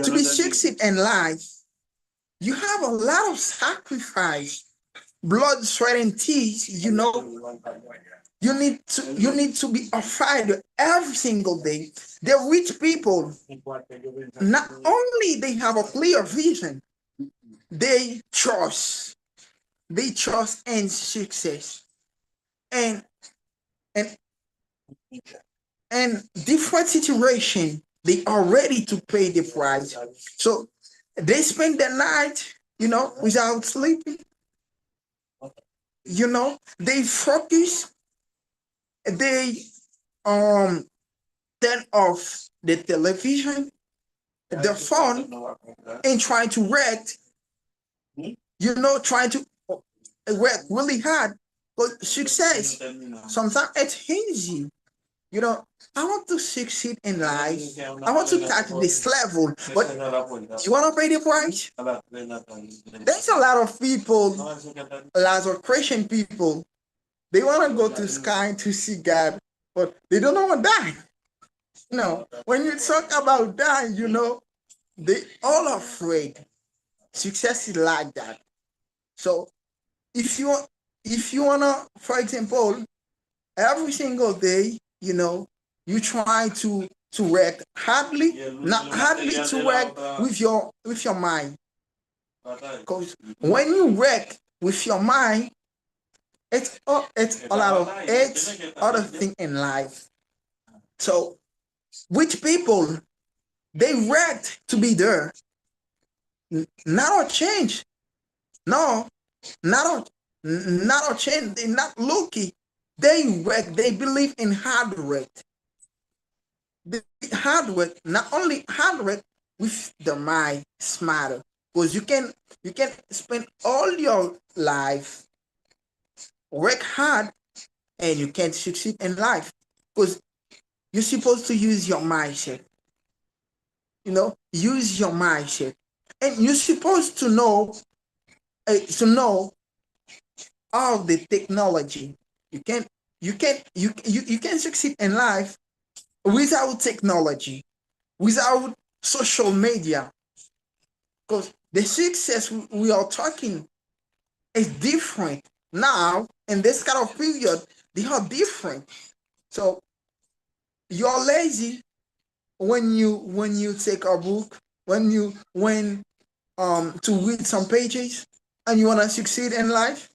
to be succeed in life, you have a lot of sacrifice, blood, sweat, and tears. You need to be a fighter every single day. The rich people, not only they have a clear vision, they trust. They trust in success. And and and different situation, they are ready to pay the price. So they spend the night, without sleeping. They focus. They turn off the television, the phone, and try to work. Try to work really hard. But success, sometimes it's easy. I want to succeed in life. I want to touch this level, but you want to pay the price? There's a lot of people, a lot of Christian people, they want to go to sky to see God, but they don't want to die. No, when you talk about dying, they all afraid. Success is like that. So if you wanna, for example, every single day, you try to work hardly, not hardly to work with your mind. Because when you work with your mind, it's a lot of it's other thing in life. So which people, they work to be there. Not a change. No, not a change. They're not lucky. They work. They believe in hard work. The hard work, not only hard work with the mind, smarter. Because you can spend all your life work hard and you can't succeed in life. Because you're supposed to use your mindset. Use your mindset. And you're supposed to know all the technology. You can succeed in life without technology, without social media. Because the success we are talking is different now in this kind of period. They are different. So you're lazy when you take a book, when to read some pages, and you want to succeed in life.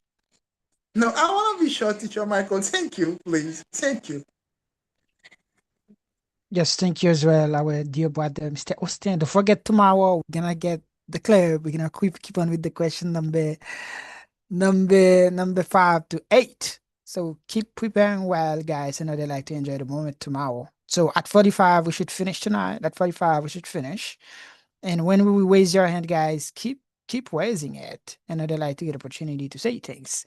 No, I want to be short, Teacher Michael. Thank you, please. Thank you. Yes, thank you as well, our dear brother, Mr. Austin. Don't forget tomorrow we're gonna get the club. We're gonna keep on with the question number 5 to 8. So keep preparing well, guys, in order like to enjoy the moment tomorrow. So at 45, we should finish tonight. At 45, we should finish. And when we raise your hand, guys, keep raising it in order like to get opportunity to say things.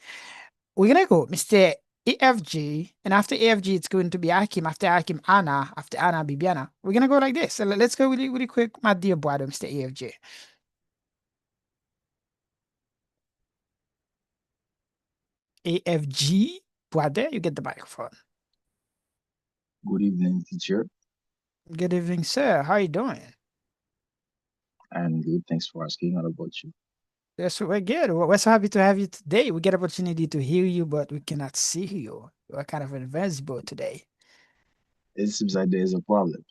We're gonna go, Mr. EFG, and after EFG, it's going to be Akim. After Akim, Anna. After Anna, Bibiana. We're gonna go like this. So let's go really, really quick, my dear brother, Mr. EFG. AFG, brother, you get the microphone. Good evening, teacher. Good evening, sir. How you doing? I'm good. Thanks for asking. How about you? Yes, we're good. We're so happy to have you today. We get opportunity to hear you, but we cannot see you. We're kind of invisible today. It seems like there's a problem.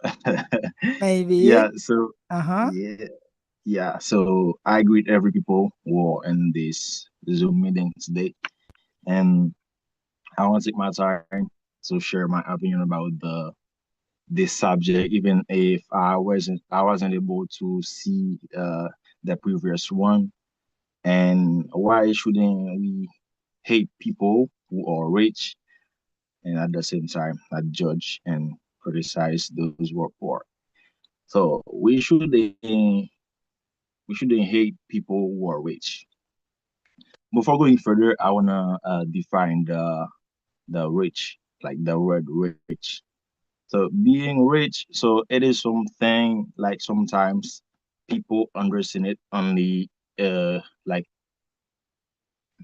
Maybe. Yeah, so Uh-huh. yeah, yeah. So I greet every people who are in this Zoom meeting today, and I want to take my time to share my opinion about the this subject, even if I wasn't able to see the previous one. And why shouldn't we hate people who are rich and at the same time not judge and criticize those who are poor? So we shouldn't hate people who are rich. Before going further, I wanna define the rich, like the word rich. So being rich, so it is something like sometimes people understand it like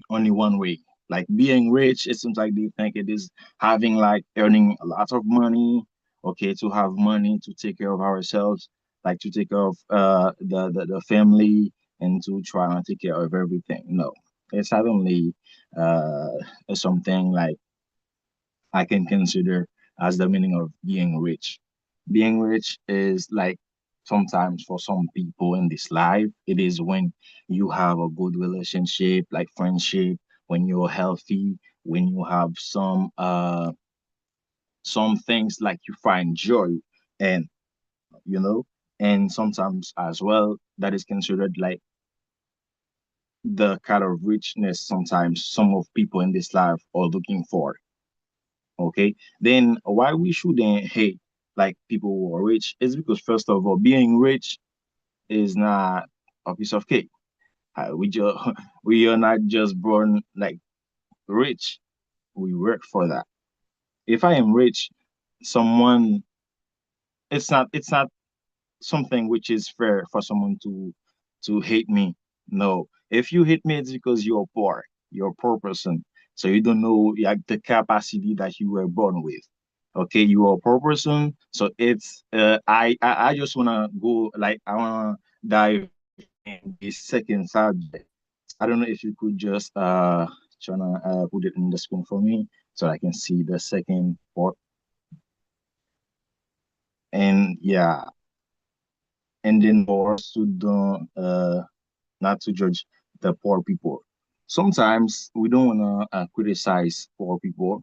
only one way. Like being rich, it seems like they think it is having like earning a lot of money, okay, to have money to take care of ourselves, like to take care of the family and to try and take care of everything. No, it's not only uh something like I can consider as the meaning of being rich. Being rich is like sometimes for some people in this life, it is when you have a good relationship, like friendship, when you're healthy, when you have some things like you find joy and you know, and sometimes as well that is considered like the kind of richness sometimes some of people in this life are looking for. Okay, then why we shouldn't hate like people who are rich is because first of all, being rich is not a piece of cake. We just we are not just born like rich. We work for that. If I am rich, someone it's not something which is fair for someone to hate me. No, if you hate me, it's because you're poor. You're a poor person, so you don't know like the capacity that you were born with. Okay, you are a poor person, so it's I just wanna go like I wanna dive in the second subject. I don't know if you could just tryna put it in the screen for me so I can see the second part. And yeah, and then for us to don't not to judge the poor people. Sometimes we don't wanna criticize poor people.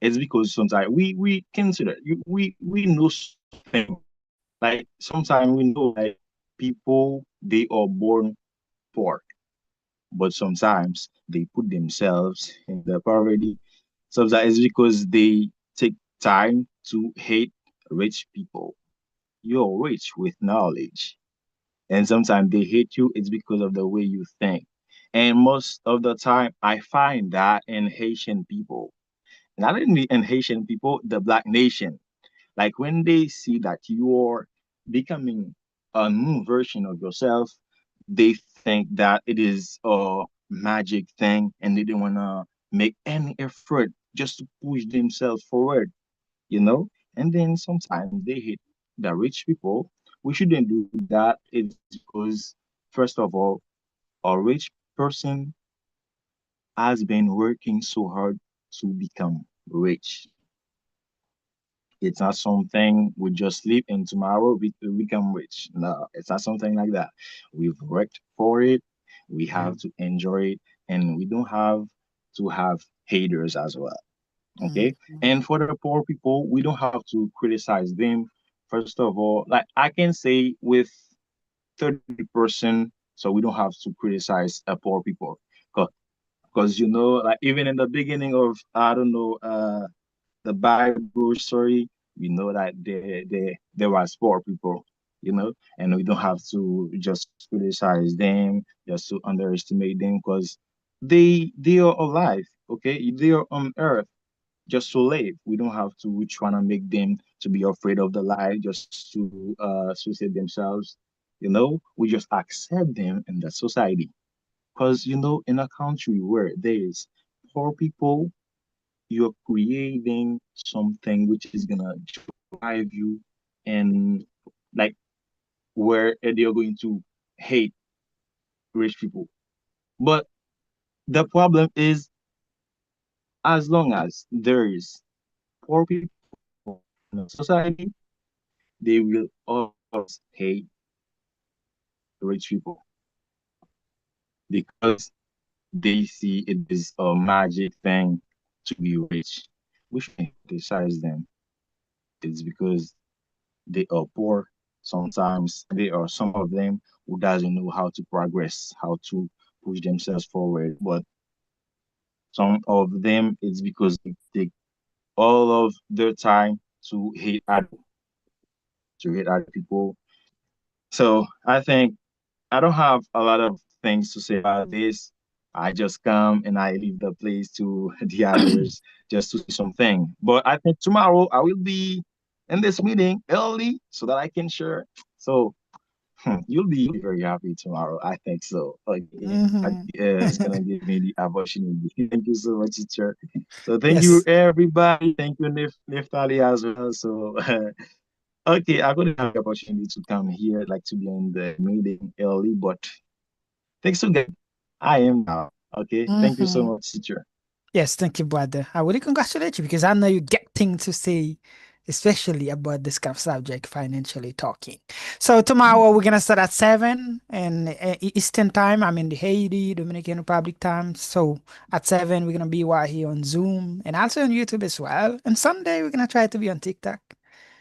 It's because sometimes we consider we know something. Like sometimes we know like people they are born poor, but sometimes they put themselves in the poverty. Sometimes it's because they take time to hate rich people. You're rich with knowledge and sometimes they hate you it's because of the way you think, and most of the time I find that in Haitian people, not only in Haitian people, the black nation, like when they see that you're becoming a new version of yourself, they think that it is a magic thing and they don't want to make any effort just to push themselves forward, you know? And then sometimes they hate the rich people. We shouldn't do that. It's because, first of all, a rich person has been working so hard to become rich. It's not something we just sleep and tomorrow we become rich. No, it's not something like that. We've worked for it. We have to enjoy it, and we don't have to have haters as well. Okay. Mhm. And for the poor people, we don't have to criticize them. First of all, like I can say with 30%, so we don't have to criticize poor people. Because because like even in the beginning of, I don't know, the Bible story, we know that there was poor people, and we don't have to just criticize them, just to underestimate them, because they are alive, okay? They are on earth just to live. We don't have to trying to make them to be afraid of the life, just to suicide themselves. We just accept them in the society. Because in a country where there's poor people, you're creating something which is gonna drive you, and like where they're going to hate rich people. But the problem is, as long as there is poor people in a society, they will always hate rich people, because they see it is a magic thing to be rich. We shouldn't criticize them. It's because they are poor. Sometimes they are some of them who doesn't know how to progress, how to push themselves forward. But some of them, it's because they take all of their time to hate other people. So I think I don't have a lot of things to say about this. I just come and I leave the place to the others just to say something. But I think tomorrow I will be in this meeting early so that I can share. So you'll be very happy tomorrow. I think so. Okay, Hmm. it's gonna give me the opportunity. Thank you so much, teacher. So thank you Yes. everybody. Thank you, Neftali, as well. So okay, I couldn't have the opportunity to come here, like to be in the meeting early, but thanks again. I am now. Okay, thank you so Hmm. much, teacher. Yes, thank you, brother. I really congratulate you because I know you get things to say, especially about this kind of subject, financially talking. So tomorrow we're gonna start at 7 and Eastern time. I'm in the Haiti, Dominican Republic time. So at 7 we're gonna be right here on Zoom and also on YouTube as well. And Sunday we're gonna try to be on TikTok,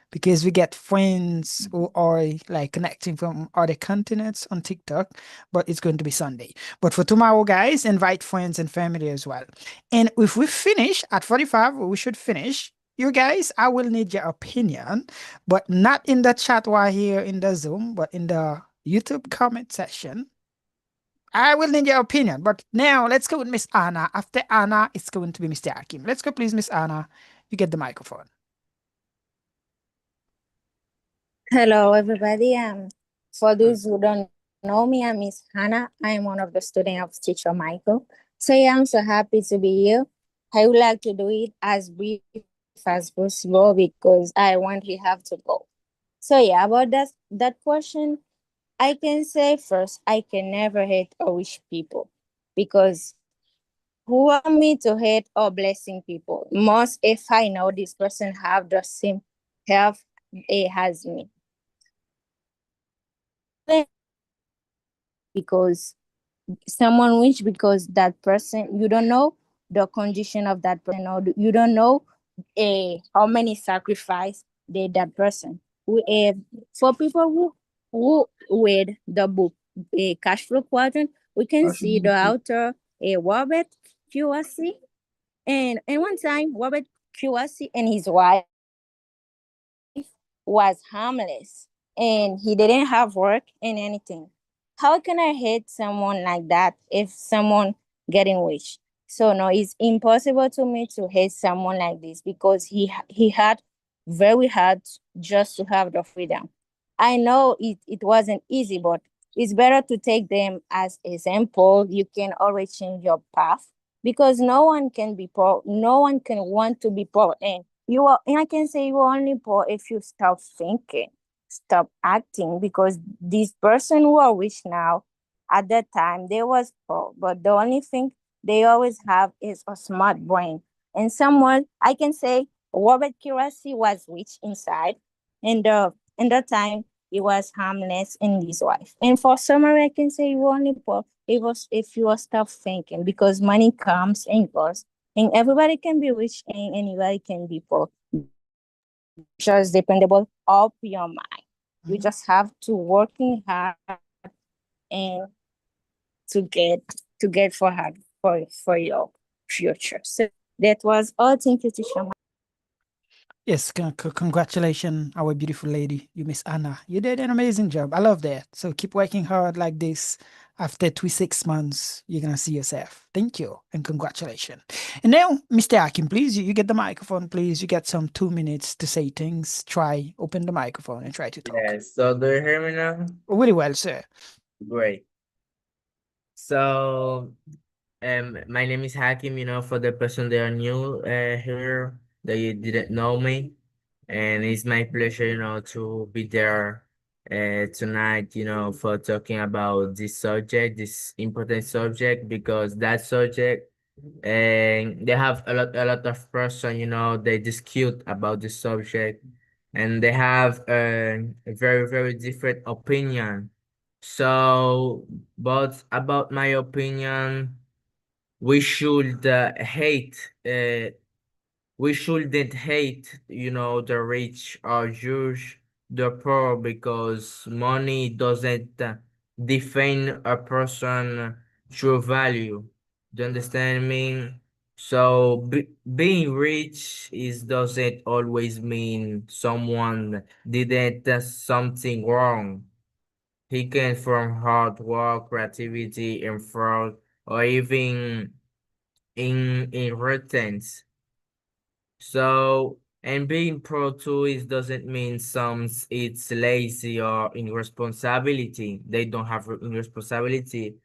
because we get friends who are like connecting from other continents on TikTok, but it's going to be Sunday. But for tomorrow, guys, invite friends and family as well. And if we finish at 45, we should finish. You guys, I will need your opinion, but not in the chat while here in the Zoom, but in the YouTube comment section. I will need your opinion. But now let's go with Miss Anna. After Anna, it's going to be Mr. Akim. Let's go, please, Miss Anna. You get the microphone. Hello, everybody. For those who don't know me, I'm Miss Hannah. I am one of the students of Teacher Michael. So yeah, I'm so happy to be here. I would like to do it as brief as possible because I want we have to go. So yeah, about that question, I can say first, I can never hate or wish people, because who are me to hate or blessing people? Most if I know this person have the same health as me. Because someone wish, because that person, you don't know the condition of that person, or you don't know how many sacrifice did that person. For people who read the book, a cash flow quadrant, we can see the author, Robert Kiyosaki. And one time, Robert Kiyosaki and his wife was harmless, and he didn't have work and anything. How can I hate someone like that if someone getting rich? So no, it's impossible to me to hate someone like this, because he had very hard just to have the freedom. I know it wasn't easy, but it's better to take them as example. You can always change your path, because no one can be poor. No one can want to be poor. And I can say you are only poor if you stop thinking, stop acting, because this person who are rich now, at that time they was poor, but the only thing they always have is a smart brain. And someone, I can say Robert Kiyosaki was rich inside, and in that time he was harmless in his wife. And for summary, I can say you only poor if you will stop thinking, because money comes and goes, and everybody can be rich and anybody can be poor, just dependable of your mind. You just have to working hard and to get for hard. for your future. So that was all. Thank you, teacher. Yes, congratulations, our beautiful lady, you Miss Anna. You did an amazing job. I love that. So keep working hard like this. After 6 months, you're gonna see yourself. Thank you and congratulations. And now, Mr. Akim, please, you get the microphone, please. You get some 2 minutes to say things. Try open the microphone and try to talk. Yes. So do you hear me now? Really well, sir. Great. So, my name is Hakim. For the person that are new here that you didn't know me, and it's my pleasure, to be there tonight, for talking about this subject, this important subject, because that subject, and they have a lot of person, they discute about this subject, and they have a very, very different opinion. So, but about my opinion, we should we shouldn't hate, the rich or judge the poor, because money doesn't define a person true value. Do you understand me? So being rich is doesn't always mean someone didn't something wrong. He came from hard work, creativity, and fraud, or even in inheritance. So, and being pro tourist doesn't mean it's lazy or irresponsibility. They don't have irresponsibility.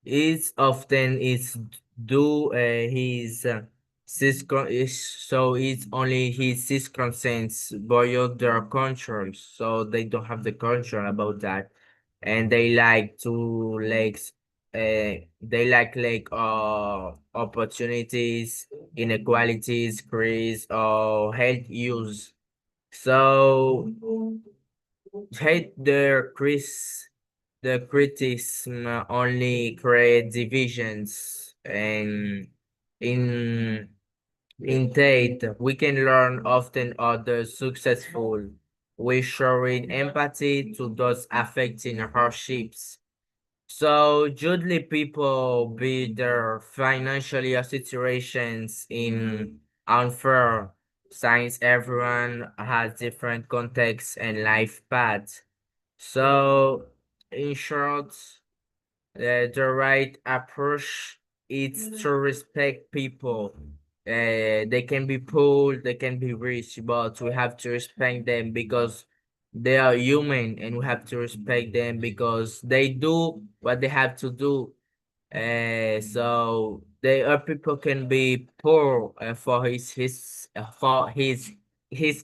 It's often it's due it's only his consents boiled their controls, so they don't have the control about that, and they like to opportunities, inequalities, crease or health use. So hate the criticism only create divisions, and in indeed we can learn often others successful. We showing empathy to those affecting hardships. So usually people be their financial situations in unfair, since everyone has different contexts and life paths. So, in short, the right approach is to respect people. They can be poor, they can be rich, but we have to respect them because they are human, and we have to respect them because they do what they have to do. So they people can be poor for his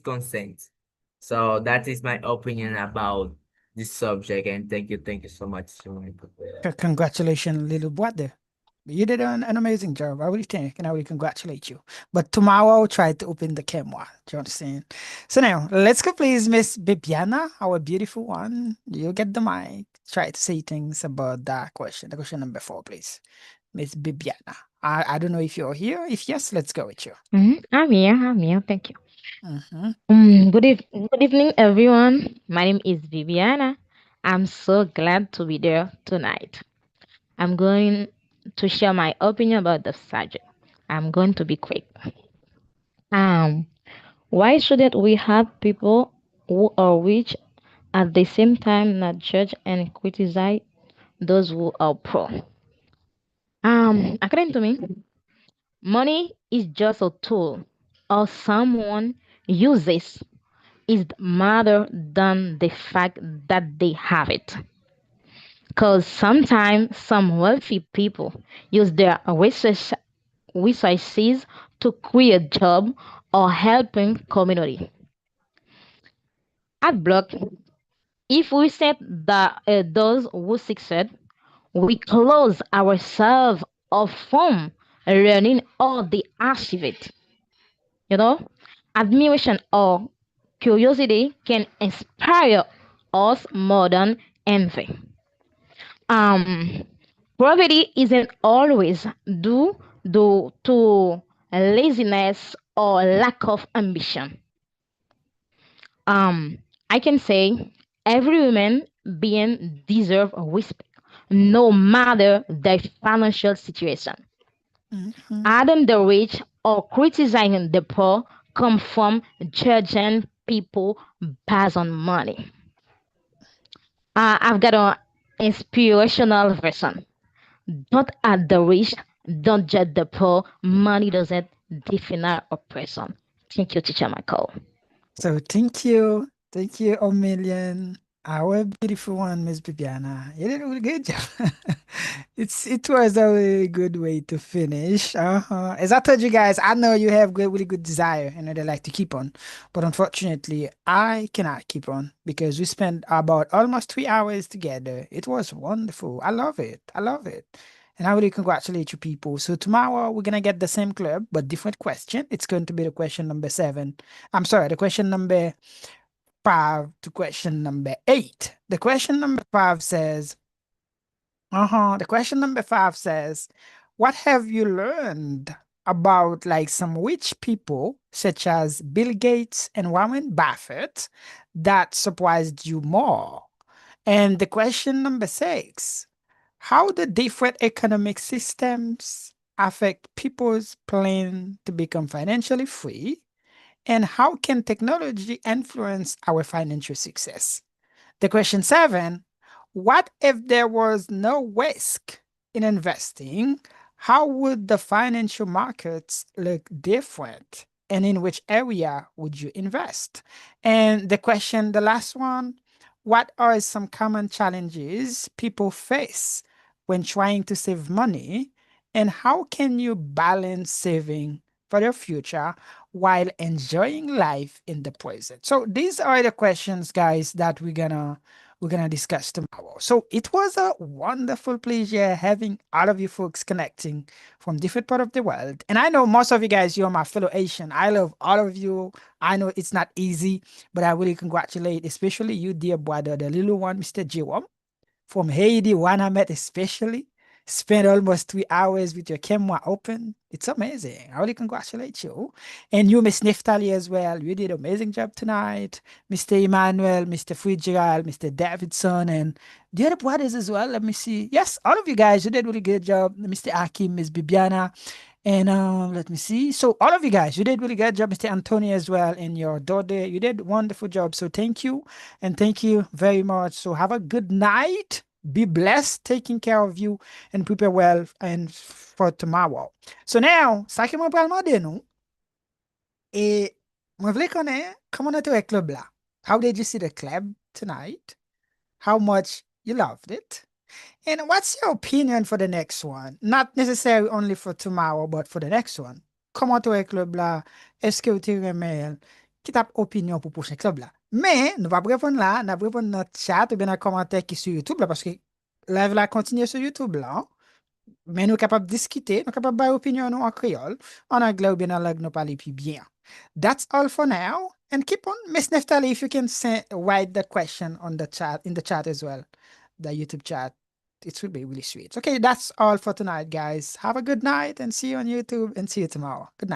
consent. So that is my opinion about this subject, and thank you so much. Congratulations, little brother. You did an amazing job. I really think, and I really congratulate you. But tomorrow, I'll try to open the camera. Do you understand? So now, let's go, please, Miss Bibiana, our beautiful one. You get the mic. Try to say things about that question. The question number 4, please. Miss Bibiana. I don't know if you're here. If yes, let's go with you. I'm here. I'm here. Thank you. Mm-hmm. Good evening, everyone. My name is Viviana. I'm so glad to be there tonight. I'm going to share my opinion about the subject. I'm going to be quick. Um, why shouldn't we have people who are rich at the same time not judge and criticize those who are poor? According to me, money is just a tool or someone uses is matter than the fact that they have it. Because sometimes some wealthy people use their resources to create job or helping community. At Block, if we set those who succeed, we close ourselves off from learning all the achieve it. You know, admiration or curiosity can inspire us more than envy. Um, Poverty isn't always due to laziness or lack of ambition. Um, I can say every human being deserves respect, no matter their financial situation. Mhm. Adding the rich or criticizing the poor come from judging people based on money. I've got an inspirational version. Don't add the rich, don't judge the poor. Money doesn't define a person. Thank you, Teacher Michael. So thank you a million. Our beautiful one, Miss Bibiana. You did a really good job. It was a really good way to finish. As I told you guys, I know you have really good desire and they like to keep on, but unfortunately, I cannot keep on because we spent about almost 3 hours together. It was wonderful. I love it. I love it. And I really congratulate you people. So tomorrow we're gonna get the same club, but different question. It's going to be the question number 7. I'm sorry, the question number 5 to question number 8. The question number 5 says, the question number 5 says, what have you learned about like some rich people such as Bill Gates and Warren Buffett that surprised you more? And the question number 6, how the different economic systems affect people's plan to become financially free? And how can technology influence our financial success? The question 7, what if there was no risk in investing? How would the financial markets look different? And in which area would you invest? And the last one, what are some common challenges people face when trying to save money? And how can you balance saving for the future while enjoying life in the present? So these are the questions, guys, that we're gonna discuss tomorrow. So it was a wonderful pleasure having all of you folks connecting from different part of the world. And I know most of you guys, you're my fellow Asian. I love all of you. I know it's not easy, but I really congratulate, especially you, dear brother, the little one, Mr. Jerome from Haiti, one I met especially. Spent almost 3 hours with your camera open. It's amazing. I really congratulate you. And you, Miss Neftali, as well. You did an amazing job tonight. Mr. Emmanuel, Mr. Fitzgerald, Mr. Davidson, and the other brothers as well. Let me see. Yes, all of you guys, you did a really good job. Mr. Akim, Miss Bibiana. And let me see. So all of you guys, you did really good job, Mr. Antonio as well, and your daughter. You did wonderful job. So thank you, and thank you very much. So have a good night. Be blessed, taking care of you, and prepare well and for tomorrow. So now, sa ke mwen pral mande nou, e mwen vle konen, koman nou te wè club la? How did you see the club tonight? How much you loved it? And what's your opinion for the next one? Not necessarily only for tomorrow, but for the next one. Comment toi club là? Est-ce que vous te remel? Qui t'a opinion pour prochain club là? Mais, nous va pas répondre là, nous va répondre dans notre chat ou bien dans le commentaire qui est sur YouTube là, parce que live là continue sur YouTube là. Hein. Mais nous sommes capables de discuter, nous sommes capables de opinion nous en créole, en anglais ou bien en langue nous parler plus bien. That's all for now. And keep on, Miss Neftali, if you can write the question on the chat, in the chat as well, the YouTube chat. It will be really sweet. Okay, that's all for tonight, guys. Have a good night and see you on YouTube and see you tomorrow. Good night.